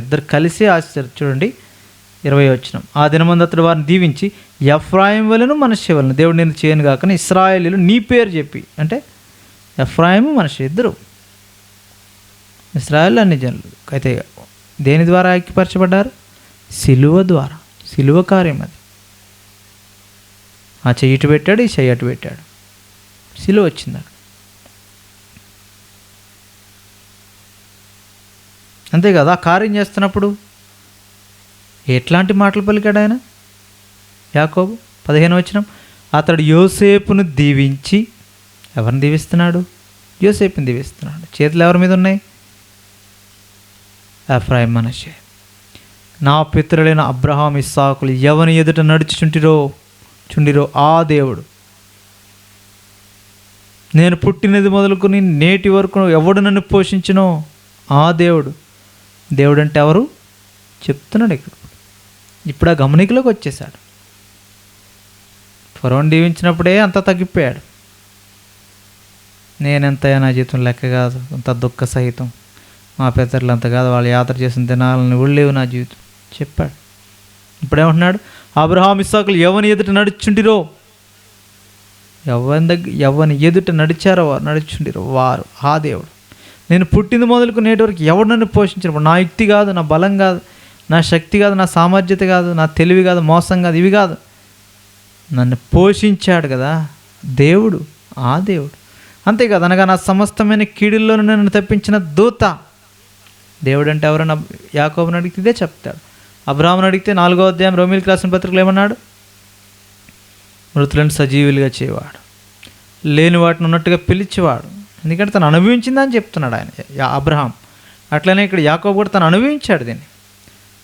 ఇద్దరు కలిసి ఆశ్చర్య. చూడండి 20వ వచనం, ఆ దినమందు అతడు వారిని దీవించి ఎఫ్రాయిం వలన మనష్షే వలన దేవుడు నేను చేయను కాక ఇశ్రాయేలీయులు నీ పేరు చెప్పి, అంటే ఎఫ్రాయిము మనష్షే ఇద్దరు ఇశ్రాయేలు అన్ని జనులు. అయితే దేని ద్వారా ఐక్యపరచబడ్డారు? సిలువ ద్వారా. సిలువ కార్యం అది. ఆ చెయ్యి ఇటు పెట్టాడు, ఈ చెయ్యి అటు పెట్టాడు, సిలువ వచ్చింది. అంతే కదా. ఆ కార్యం చేస్తున్నప్పుడు ఎట్లాంటి మాటలు పలికాడు ఆయన యాకోబు? 15వ వచనం, అతడు యోసేపును దీవించి, ఎవరిని దీవిస్తున్నాడు? యోసేపుని దీవిస్తున్నాడు. చేతులు ఎవరి మీద ఉన్నాయి? ఎఫ్రాయిం మనష్షే. నా పితరులైన అబ్రహాం ఇస్సాకులు ఎవని ఎదుట చుండిరో ఆ దేవుడు, నేను పుట్టినది మొదలుకొని నేటి వరకు ఎవడు నన్ను పోషించినో ఆ దేవుడు. దేవుడు అంటే ఎవరు చెప్తున్నాడు ఇక్కడ. ఇప్పుడు ఆ గమనికలోకి వచ్చేసాడు. ఫరోని దీవించినప్పుడే అంత తగ్గిపోయాడు. నేనెంతయా నా జీవితం లెక్క కాదు, అంత దుఃఖ సహితం, మా పితరులు అంత కాదు, వాళ్ళు యాత్ర చేసిన దినాలను ఉళ్ళేవు నా జీవితం చెప్పాడు. ఇప్పుడేమంటున్నాడు? అబ్రహాం ఇస్సాకులు ఎవని ఎదుట నడుచుండిరో, ఎవని ఎదుట నడుచుండిరో వారు ఆ దేవుడు. నేను పుట్టింది మొదలుకు నేటి వరకు ఎవడు నన్ను పోషించినప్పుడు, నా యుక్తి కాదు, నా బలం కాదు, నా శక్తి కాదు, నా సామర్థ్యత కాదు, నా తెలివి కాదు, మోసం కాదు, ఇవి కాదు, నన్ను పోషించాడు కదా దేవుడు, ఆ దేవుడు. అంతేకాదు, అనగా నా సమస్తమైన కీడుల్లోనూ నన్ను తప్పించిన దూత. దేవుడు అంటే ఎవరైనా యాకోబుని అడిగితే ఇదే చెప్తాడు. అబ్రహాముని అడిగితే 4వ అధ్యాయం రోమిలికి రాసిన పత్రికలో ఏమన్నాడు? మృతులను సజీవులుగా చేయవాడు. లేని వాటిని ఉన్నట్టుగా పిలిచేవాడు. ఎందుకంటే తను అనుభవించిందని చెప్తున్నాడు ఆయన అబ్రహాం. అట్లనే ఇక్కడ యాకోబు కూడా తను అనుభవించాడు. దీన్ని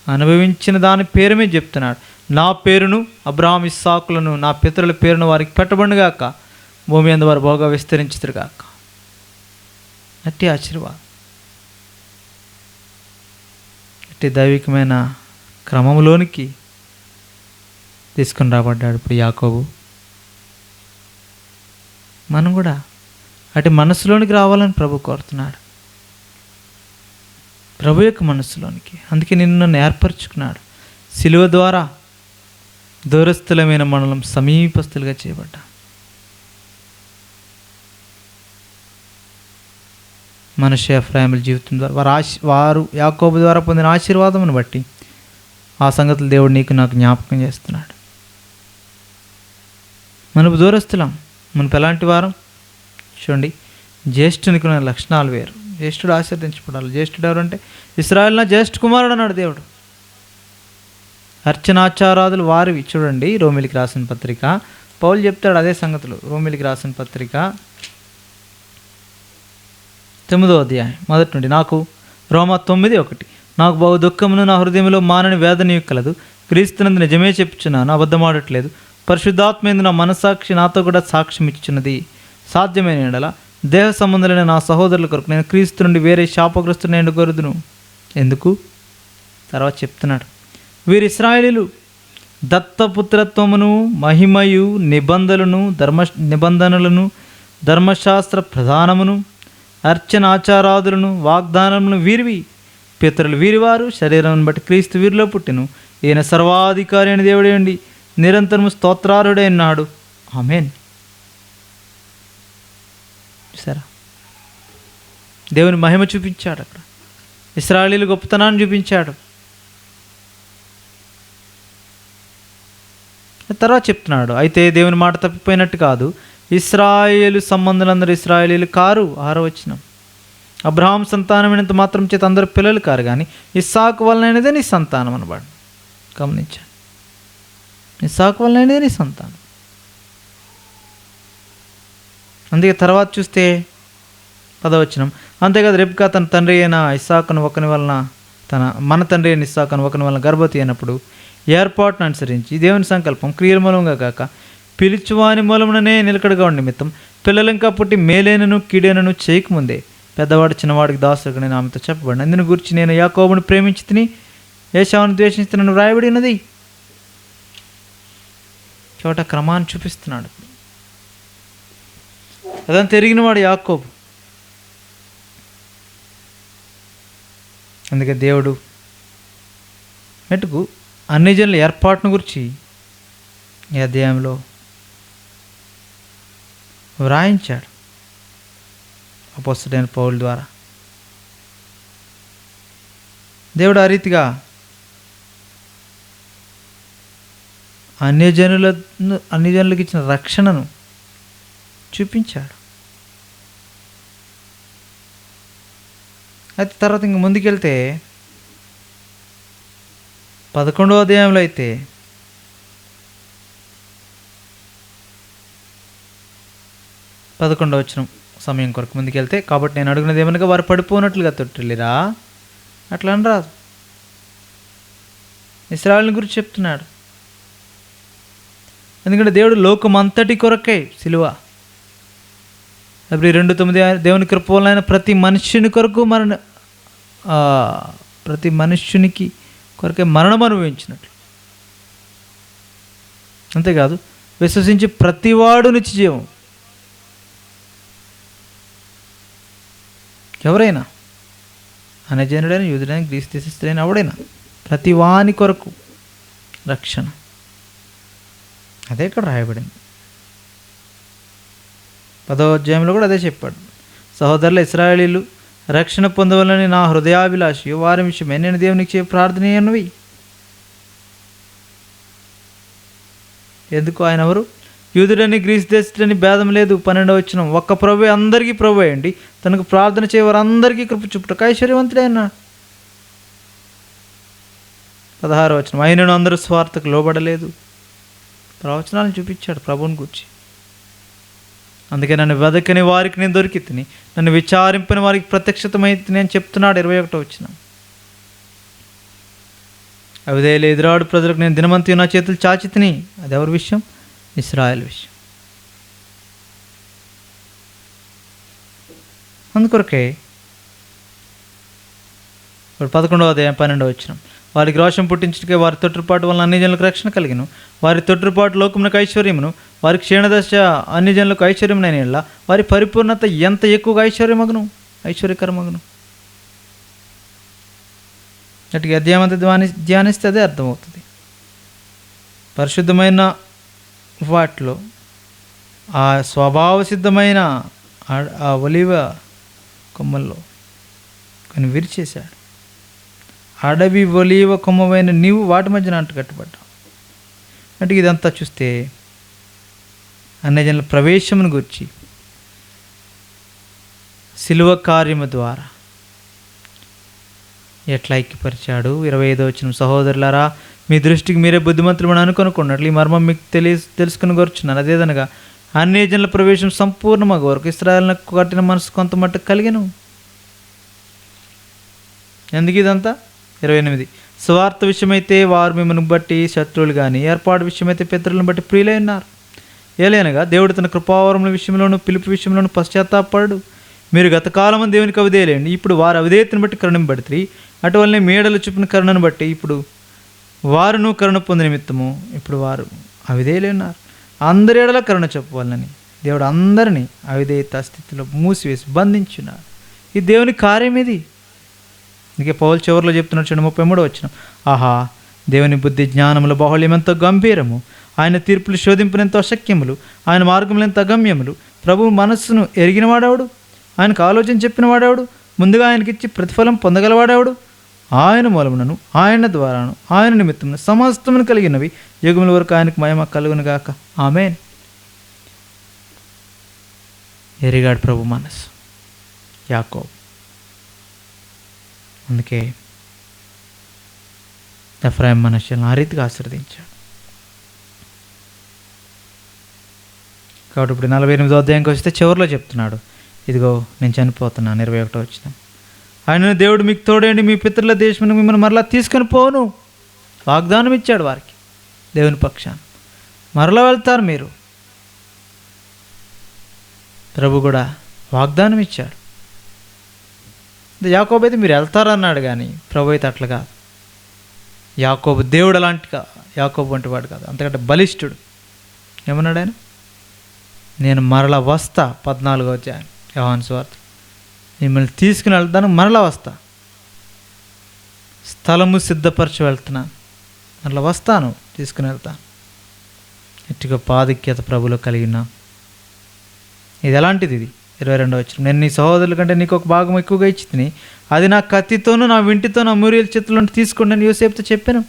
అనుభవించిన దాని పేరు మీద చెప్తున్నాడు, నా పేరును అబ్రహాం ఇస్సాకులను నా పితరుల పేరును వారికి పెట్టబడుగాక, భూమి అందు వారు బాగా విస్తరించుదురుగాక. అట్టి ఆశీర్వాదం, అట్టి దైవికమైన క్రమంలోనికి తీసుకుని రాబడ్డాడు ఇప్పుడు యాకోబు. మనం కూడా అటు మనసులోనికి రావాలని ప్రభు కోరుతున్నాడు, ప్రభు యొక్క మనసులోనికి. అందుకే నిన్ను నన్ను ఏర్పరచుకున్నాడు. సిలువ ద్వారా దూరస్థులమైన మనలం సమీపస్తులుగా చేయబడ్డా. మనషే ఎఫ్రాయిముల జీవితం ద్వారా వారు యాకోబు ద్వారా పొందిన ఆశీర్వాదమును బట్టి ఆ సంగతులు దేవుడు నీకు నాకు జ్ఞాపకం చేస్తున్నాడు. మనకు దూరస్థులం. మనకు ఎలాంటి వారం చూడండి, జ్యేష్ఠునికి ఉన్న లక్షణాలు వేరు. జ్యేష్ఠుడు ఆశీర్వదించబడాలి. జ్యేష్ఠుడు ఎవరంటే ఇశ్రాయేలు నా జ్యేష్ఠ కుమారుడు అన్నాడు దేవుడు. అర్చనాచారాదులు వారివి. చూడండి రోమిలికి రాసిన పత్రిక, పౌలు చెప్తాడు అదే సంగతులు. రోమిలికి రాసిన పత్రిక 9వ అధ్యాయం 1 నుండి. నాకు రోమా 9:1, నాకు బహు దుఃఖమును నా హృదయంలో మానని వేదన కలదు. క్రీస్తునందు నిజమే చెప్పుచున్నాను, అబద్ధమాడట్లేదు. పరిశుద్ధాత్మేందు నా మనస్సాక్షి నాతో కూడా సాక్ష్యం ఇచ్చున్నది. సాధ్యమైన ఎడల దేహ సంబంధులైన నా సహోదరుల కొరకు నేను క్రీస్తు నుండి వేరే శాపగ్రస్తుని ఎండుకొరుదును. ఎందుకు? తర్వాత చెప్తున్నాడు, వీరు ఇశ్రాయేలీయులు దత్తపుత్రత్వమును మహిమయు నిబంధనలను ధర్మశాస్త్ర ప్రధానమును అర్చనాచారాదులను వాగ్దానములను వీరివి. పితరులు వీరివారు, శరీరం బట్టి క్రీస్తు వీరిలో పుట్టెను. ఈయన సర్వాధికారి అయిన దేవుడే ఉండి నిరంతరము స్తోత్రార్హుడై ఉన్నాడు. ఆమేన్. సరే, దేవుని మహిమ చూపించాడు అక్కడ. ఇశ్రాయేలీయుల గొప్పతనాన్ని చూపించాడు. తర్వాత చెప్తున్నాడు, అయితే దేవుని మాట తప్పిపోయినట్టు కాదు, ఇశ్రాయేలు సంబంధులందరూ ఇశ్రాయేలీయులు కారు. 6వ వచనం, అబ్రహాం సంతానమైనంత మాత్రం చేత అందరూ పిల్లలు కారు, కానీ ఇస్సాకు వలనైనదే నీ సంతానం అనబడు. గమనించండి, ఇస్సాకు వలనైనదే నీ సంతానం. అందుకే తర్వాత చూస్తే 10వ వచనం, అంతేకాదు రెబ్కా తన తండ్రి అయిన ఇస్సాకును ఒకని వలన మన తండ్రి అయిన ఇస్సాకును ఒకని వలన గర్భవతి అయినప్పుడు ఏర్పాటును అనుసరించి దేవుని సంకల్పం క్రియల మూలంగా కాక పిలుచువాని మూలముననే నిలకడగా ఉండి నిమిత్తం పిల్లలు ఇంకా పుట్టి మేలైనను కీడైనను చేయకముందే పెద్దవాడు చిన్నవాడికి దాసుడు నేను ఆమెతో చెప్పబడిన. అందుని గురించి నేను యాకోబును ప్రేమించి తిని ఏశావును ద్వేషించుతున్నాను వ్రాయబడి ఉన్నది. చోట క్రమాన్ని చూపిస్తున్నాడు. అదంతా తిరిగినవాడు యాకోబు. అందుకే దేవుడు మెట్టుకు అన్ని జనుల ఏర్పాటును గురించి ఈ అధ్యాయంలో వ్రాయించాడు అపోస్తలుడైన పౌలు ద్వారా. దేవుడు ఆ రీతిగా అన్ని జనులకు ఇచ్చిన రక్షణను చూపించాడు. అయితే తర్వాత ఇంక ముందుకెళ్తే 11వ అధ్యాయంలో అయితే పదకొండవ వచనం సమయం కొరకు ముందుకెళ్తే, కాబట్టి నేను అడుగునది ఏమనగా వారు పడిపోనట్లుగా తొట్టిల్లిరా, అట్లా అని రాదు. ఇశ్రాయేలుని గురించి చెప్తున్నాడు. ఎందుకంటే దేవుడు లోకమంతటి కొరకే సిలువ. అప్పుడు 2:9 దేవుని కృప వలన ప్రతి మనుష్యుని కొరకు ప్రతి మనుష్యునికి కొరకే మరణం అనుభవించినట్లు. అంతేకాదు విశ్వసించి ప్రతివాడు నిత్యజీవం. ఎవరైనా అనజనుడైన యూదుడైన గ్రీసు దేశస్థుడైన ఎవడైనా ప్రతి వాని కొరకు రక్షణ. అదే ఇక్కడ రాయబడింది. 10వ అధ్యాయంలో కూడా అదే చెప్పాడు. సహోదరుల ఇశ్రాయేలీయులు రక్షణ పొందవలని నా హృదయాభిలాషి వారి విషయమే నేను దేవునికి చే ప్రార్థనీయన్నవి. ఎందుకు? ఆయన ఎవరు? యూదుడని గ్రీసు దేశుడని భేదం లేదు. 12వ వచనం, ఒక్క ప్రభువే అందరికీ ప్రభు అయ్యండి తనకు ప్రార్థన చేయవారు అందరికీ కృప చూపుటకు ఐశ్వర్యవంతుడైనా. 16వ వచనం, అయినను అందరూ స్వార్థకు లోబడలేదు. ప్రవచనాలను చూపించాడు ప్రభువుని గురించి. అందుకే నన్ను వెదకని వారికి నేను దొరికి తిని, నన్ను విచారింపని వారికి ప్రత్యక్షతమై నేను చెప్తున్నాడు. 21 వచనం. అవిధేయులు ఎదురాడు ప్రజలకు నేను దినమంతి నా చేతులు చాచి తిని. అది ఎవరి విషయం? ఇశ్రాయేలు విషయం. అందుకొరకే 11వ అధ్యాయం 12వ వచనం. వారికి రోషం పుట్టించుటకే వారి తొట్టుపాటు వలన అన్ని జనులకు రక్షణ కలిగిను. వారి తొట్టుపాటు లోకమునకు ఐశ్వర్యమును, వారి క్షీణదశ అన్ని జనులకు ఐశ్వర్యమునైన యెడల వారి పరిపూర్ణత ఎంత ఎక్కువగా ఐశ్వర్యకరమగును. అటు అధ్యాయం అంతా ధ్యానిస్తే అదే అర్థమవుతుంది. పరిశుద్ధమైన వాటిలో ఆ స్వభావ సిద్ధమైన ఆ ఒలివ కొమ్మల్లో కొన్ని విరిచేశాడు. అడవి ఒలివ కొమ్మమైన నీవు వాటి మధ్యన అంటు కట్టుబడ్డావు. అంటే ఇదంతా చూస్తే అన్యజనుల ప్రవేశమును గురించి శిలువ కార్యము ద్వారా ఎట్లా ఐక్యపరిచాడు. 25వ వచనం. సహోదరులారా, మీ దృష్టికి మీరే బుద్ధిమంతులు అనుకొనుకున్నట్లు ఈ మర్మం మీకు తెలుసుకుని కోరుచున్నాను. అదేదనగా అన్యజనుల ప్రవేశం సంపూర్ణమగు వరకు ఇశ్రాయేలునకు కట్టిన మనసు కొంత మట్టు కలిగెను. ఎందుకు ఇదంతా? 28. స్వార్థ విషయమైతే వారు మిమ్మల్ని బట్టి శత్రువులు కానీ, ఏర్పాటు విషయమైతే పితరులను బట్టి ప్రియులై ఉన్నారు. ఏలైనగా దేవుడు తన కృపావరముల విషయంలోనూ పిలుపు విషయంలోనూ పశ్చాత్తాపడు. మీరు గతకాలం దేవునికి అవిధేయులేండి, ఇప్పుడు వారు అవిధేయతను బట్టి కరుణింపబడితే, అటువల్లనే మేడలు చూపిన కరుణను బట్టి ఇప్పుడు వారును కరుణ పొందిన నిమిత్తము ఇప్పుడు వారు అవిధేయులై ఉన్నారు. అందరి ఎడల కరుణ చెప్పవాలని దేవుడు అందరినీ అవిధేయత స్థితిలో మూసివేసి బంధించున్నారు. ఈ దేవుని కార్యం ఇది. అందుకే పౌలు చివరిలో చెప్తున్నాడు చూడండి, 33వ వచనం. ఆహా, దేవుని బుద్ధి జ్ఞానముల బాహుళ్యం ఎంతో గంభీరము, ఆయన తీర్పులు శోధింపునెంతో అశక్యములు, ఆయన మార్గములు ఎంత అగమ్యములు. ప్రభువు మనస్సును ఎరిగినవాడేవాడు? ఆయనకు ఆలోచన చెప్పినవాడేవాడు? ముందుగా ఆయనకిచ్చి ప్రతిఫలం పొందగలవాడేవాడు? ఆయన మూలమునను, ఆయన ద్వారాను, ఆయన నిమిత్తమును సమస్తమును కలిగినవి యుగముల వరకు ఆయనకు మహిమ కలుగునుగాక. ఆమేన్. ఎరిగాడు ప్రభు మనస్సు యాకోబు. అందుకే ఎఫ్రాయిం మనస్సును ఆ రీతిగా ఆశీర్వదించాడు. కాబట్టి ఇప్పుడు 48వ అధ్యాయంకి వస్తే చివరిలో చెప్తున్నాడు, ఇదిగో నేను చనిపోతున్నాను. 21వ వచనం. ఆయన దేవుడు మీకు తోడేండి, మీ పితరుల దేశమును మిమ్మల్ని మరలా తీసుకొని పోను. వాగ్దానం ఇచ్చాడు వారికి దేవుని పక్షాన. మరలా వెళ్తారు మీరు. ప్రభు కూడా వాగ్దానం ఇచ్చాడు. యాకోబు అయితే మీరు వెళ్తారన్నాడు, కానీ ప్రభు అయితే అట్లా కాదు. యాకోబు దేవుడు అలాంటి యాకోబు వంటి వాడు కాదు, అంతకంటే బలిష్ఠుడు. ఏమన్నాడు ఆయన? నేను మరలా వస్తా. 14వ అధ్యాయం యోహాను సువార్త. మిమ్మల్ని తీసుకుని వెళ్తాను, మరలా వస్తా. స్థలము సిద్ధపరచి వెళ్తున్నాను, మరలా వస్తాను, తీసుకుని వెళ్తాను. ఎట్టుగా పాదిక్యత ప్రభులో కలిగిన ఇది ఎలాంటిది? ఇది 22వ వచనం. నేను నీ సహోదరుల కంటే నీకు ఒక భాగం ఎక్కువగా ఇచ్చి తిని, అది నా కత్తితోనూ నా వింటితోనూ అమూరియల చేతుల్లో తీసుకోండి అని యోసేపుతో చెప్పాను.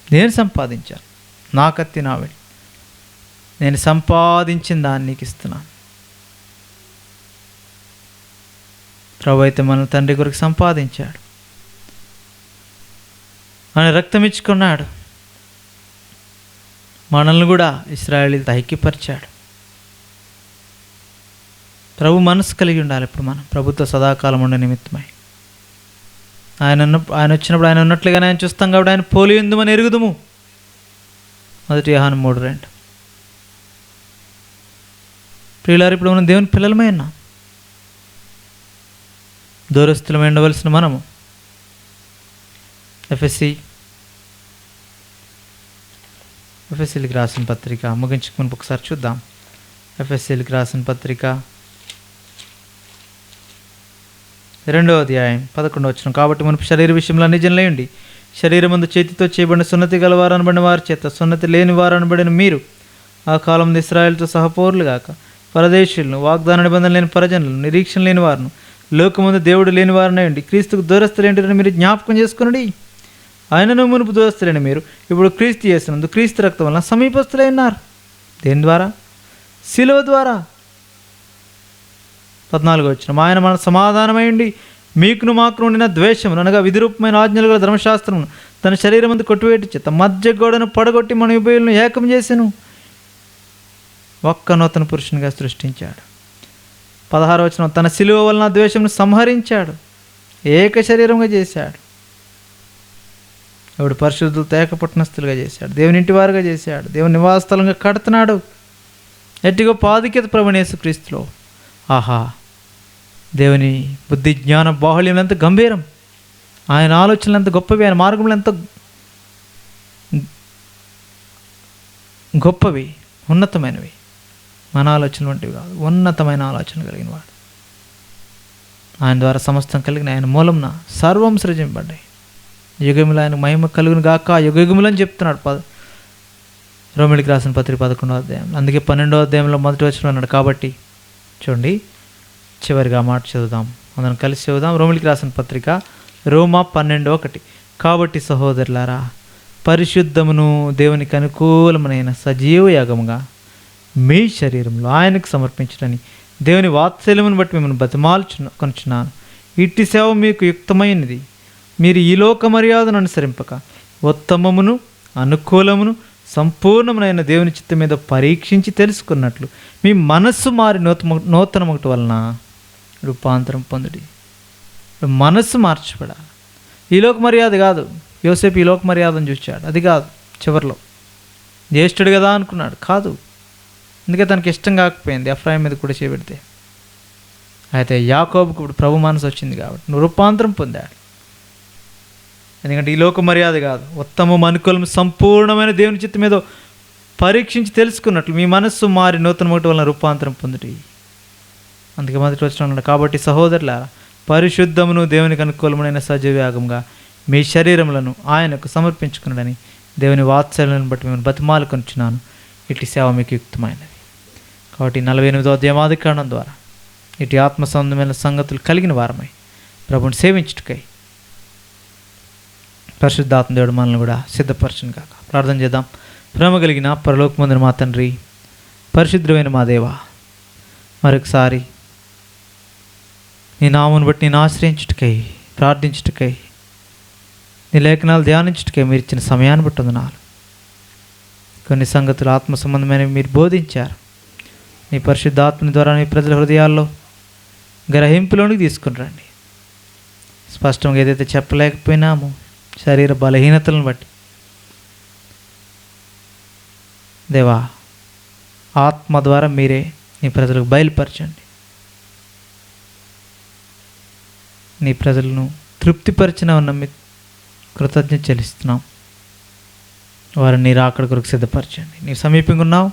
నేను సంపాదించాను, నా కత్తి నా వింటి, నేను సంపాదించిన దాన్ని నీకు ఇస్తున్నాను. ప్రభు అయితే మన తండ్రి కొరకు సంపాదించాడు, ఆయన రక్తం ఇచ్చుకున్నాడు, మనల్ని కూడా ఇశ్రాయేలీలతో ఐక్యపరిచాడు. ప్రభు మనసు కలిగి ఉండాలి. ఇప్పుడు మనం ప్రభుత్వ సదాకాలం ఉండే నిమిత్తమై ఆయన వచ్చినప్పుడు ఆయన ఉన్నట్లుగానే ఆయన చూస్తాం. కాబట్టి ఆయన పోలి ఉందమని ఎరుగుదుము. 1 యోహాను 3:2. ప్రియులారు, ఇప్పుడు మనం దేవుని పిల్లలమై ఉన్నాం. దూరస్తులమై ఉండవలసిన మనము ఎఫ్ఎస్సీలకు రాసిన పత్రిక ముగించుకుని ఒకసారి చూద్దాం. ఎఫ్ఎస్సీలకు రాసిన పత్రిక 2వ అధ్యాయం 11వ వచనం. కాబట్టి మనకు శరీర విషయంలో అన్ని జనులయండి, శరీరమందు చేతితో చేయబడిన సున్నతి గలవారు అనబడిన వారి చేత సున్నతి లేని వారు అనబడిన మీరు ఆ కాలంలో ఇశ్రాయేలుతో సహపౌరులు గాక పరదేశులను, వాగ్దాన నిబంధన లేని పరజనులను, నిరీక్షణ లేని వారును, లోకమందు దేవుడు లేని వారినయండి, క్రీస్తుకు దూరస్తులేంటిని మీరు జ్ఞాపకం చేసుకునండి. ఆయనను మునుపు దూరస్తులేని మీరు ఇప్పుడు క్రీస్తు చేసినందు క్రీస్తు రక్తం వలన సమీపస్తులై ఉన్నారు. దేని ద్వారా? శిలువ ద్వారా. 14వ వచనం. ఆయన మన సమాధానమైండి మీకును మాకును ఉండిన ద్వేషమును అనగా విధిరూపమైన ఆజ్ఞలు గల ధర్మశాస్త్రమును తన శరీరం ముందు కొట్టువేటి చేత మధ్య గోడను పడగొట్టి మన ఉభయులను ఏకం చేసెను. ఒక్క నూతన పురుషునిగా సృష్టించాడు. 16వ వచనం, తన శిలువ వలన ద్వేషమును సంహరించాడు, ఏక శరీరంగా చేశాడు. ఇప్పుడు పరిశుద్ధులతో ఏకపట్టణస్థులుగా చేశాడు, దేవుని ఇంటి వారుగా చేశాడు, దేవుని నివాసస్థలంగా కడుతున్నాడు. ఎట్టి గొప్ప ఆధిక్యత ప్రభువైన యేసుక్రీస్తులో. ఆహా, దేవుని బుద్ధి జ్ఞాన బాహుళ్యం ఎంత గంభీరం, ఆయన ఆలోచనలు ఎంత గొప్పవి, ఆయన మార్గంలో ఎంత గొప్పవి, ఉన్నతమైనవి. మన ఆలోచనలు వంటివి కాదు, ఉన్నతమైన ఆలోచన కలిగిన వాడు. ఆయన ద్వారా సమస్తం కలిగిన, ఆయన మూలంన సర్వం సృజింపబడ్డాయి. యుగములు ఆయన మహిమ కలుగును గాక, యుగములని చెప్తున్నాడు రోమిలికి రాసిన పత్రిక 11వ అధ్యాయం. అందుకే 12వ అధ్యాయంలో మొదటి వచనం అన్నాడు. కాబట్టి చూడండి, చివరిగా మాట చదువుదాం, అందరం కలిసి చదువుదాం. రోమిలికి రాసిన పత్రిక రోమా 12:1. కాబట్టి సహోదరులారా, పరిశుద్ధమును దేవునికి అనుకూలమైన సజీవ యాగముగా మీ శరీరంలో ఆయనకు సమర్పించడని దేవుని వాత్సల్యమును బట్టి మిమ్మల్ని కొనుచున్నాను. ఇట్టి సేవ మీకు యుక్తమైనది. మీరు ఈ లోక మర్యాదను అనుసరింపక ఉత్తమమును అనుకూలమును సంపూర్ణమునైన దేవుని చిత్తం మీద పరీక్షించి తెలుసుకున్నట్లు మీ మనస్సు మారి నూతనమొకటి వలన రూపాంతరం పొందుడి. మనస్సు మార్చబడాలి. ఈ లోక మర్యాద కాదు. యోసేపు ఈ లోక మర్యాదను చూశాడు, అది కాదు. చివరిలో జ్యేష్ఠుడు కదా అనుకున్నాడు, కాదు. అందుకే తనకి ఇష్టం కాకపోయింది ఎఫ్రాయిం మీద కూడా చేపెడితే. అయితే యాకోబుకు ఇప్పుడు ప్రభు మనసు వచ్చింది కాబట్టి నువ్వు రూపాంతరం పొందాడు. ఎందుకంటే ఈ లోక మర్యాద కాదు, ఉత్తమం అనుకూలం సంపూర్ణమైన దేవుని చిత్తం మీద పరీక్షించి తెలుసుకున్నట్లు మీ మనస్సు మారి నూతనమొకటి వలన రూపాంతరం పొందుటి. అందుకే మొదటి వచనం అన్నాడు, కాబట్టి సహోదరులారా, పరిశుద్ధమును దేవునికి అనుకూలమైన సజీవ యాగంగా మీ శరీరములను ఆయనకు సమర్పించుకున్నాడని దేవుని వాత్సల్యాన్ని బట్టి మేము బతిమాలు కొనుచున్నాను. ఇటు సేవ మీకు యుక్తమైనది. కాబట్టి 48వ అధ్యాయం ఆదికాండం ద్వారా ఇటు ఆత్మ సంబంధమైన సంగతులు కలిగిన వారమై ప్రభుని సేవించుటకై పరిశుద్ధాత్మ దేవుడు మనల్ని కూడా సిద్ధపరచును కాక. ప్రార్థన చేద్దాం. ప్రేమ కలిగిన పరలోకమందున మా తండ్రి, పరిశుద్ధమైన మా దేవ, మరొకసారి నీ నామమును బట్టి నేను ఆశ్రయించుటకై, ప్రార్థించుటకై, నీ లేఖనాలు ధ్యానించుటకై మీరు ఇచ్చిన సమయాన్ని బట్టి వందనాలు. కొన్ని సంగతులు ఆత్మ సంబంధమైనవి మీరు బోధించారు. నీ పరిశుద్ధాత్మని ద్వారా మీ ప్రజల హృదయాల్లో గ్రహింపులోనికి తీసుకుని రండి. స్పష్టంగా ఏదైతే చెప్పలేకపోయినామో శరీర బలహీనతలను బట్టి దేవా, ఆత్మ ద్వారా మీరే నీ ప్రజలకు బయలుపరచండి. నీ ప్రజలను తృప్తిపరిచిన ఉన్న మీ కృతజ్ఞత చెల్లిస్తున్నాం. వారిని నీ రాకడ కొరకు సిద్ధపరచండి. నీవు సమీపంగా ఉన్నావు.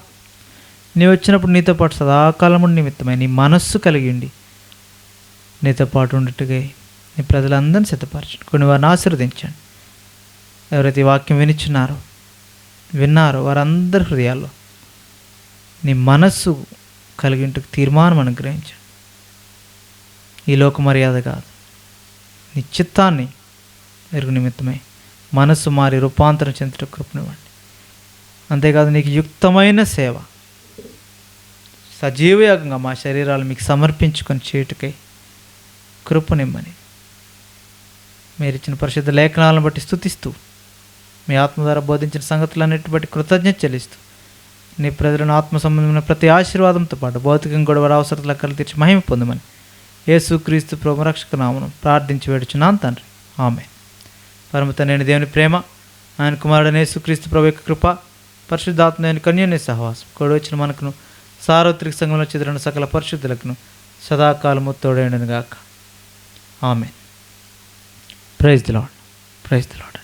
నీవు వచ్చినప్పుడు నీతో పాటు సదాకాలము నిమిత్తమై నీ మనస్సు కలిగి ఉండి నీతో పాటు ఉండేట్టుగా నీ ప్రజలందరినీ సిద్ధపరచండి. కొన్ని వారిని ఆశీర్వదించండి. ఎవరైతే ఈ వాక్యం విన్నారో వారందరి హృదయాల్లో నీ మనస్సు కలిగి ఉంటే తీర్మానం అనుగ్రహించండి. ఈ లోక మర్యాద కాదు, నీ చిత్తాన్ని ఎరుగు నిమిత్తమై మనస్సు మారి రూపాంతరం చెందుట కృపనివ్వండి. అంతేకాదు నీకు యుక్తమైన సేవ సజీవయాగంగా మా శరీరాలు మీకు సమర్పించుకొని చేయుటకై కృపనిమ్మని మీరు ఇచ్చిన పరిశుద్ధ లేఖనాలను బట్టి స్తుతిస్తూ, మీ ఆత్మ ద్వారా బోధించిన సంగతులన్నిటి బట్టి కృతజ్ఞత చెల్లిస్తూ, నీ ప్రజలను ఆత్మ సంబంధమైన ప్రతి ఆశీర్వాదంతో పాటు భౌతికంగా కూడా వారి అవసరాలు అక్కలు తీర్చి మహిమ పొందమని యేసుక్రీస్తు ప్రభు రక్షక నామమున ప్రార్థించి వేడుచున్నాను తండ్రి, ఆమేన్. పరమ తండ్రి దేవుని ప్రేమ, ఆయన కుమారుడైన యేసుక్రీస్తు ప్రభు యొక్క కృప, పరిశుద్ధాత్మ దేవుని కన్యోన్య సహవాసం కూడా వచ్చిన మనకును సార్వత్రిక సంఘంలో చెదిరిన సకల పరిశుద్ధులకును సదాకాలము తోడైండును గాక. ఆమేన్. Praise the Lord. Praise the lord.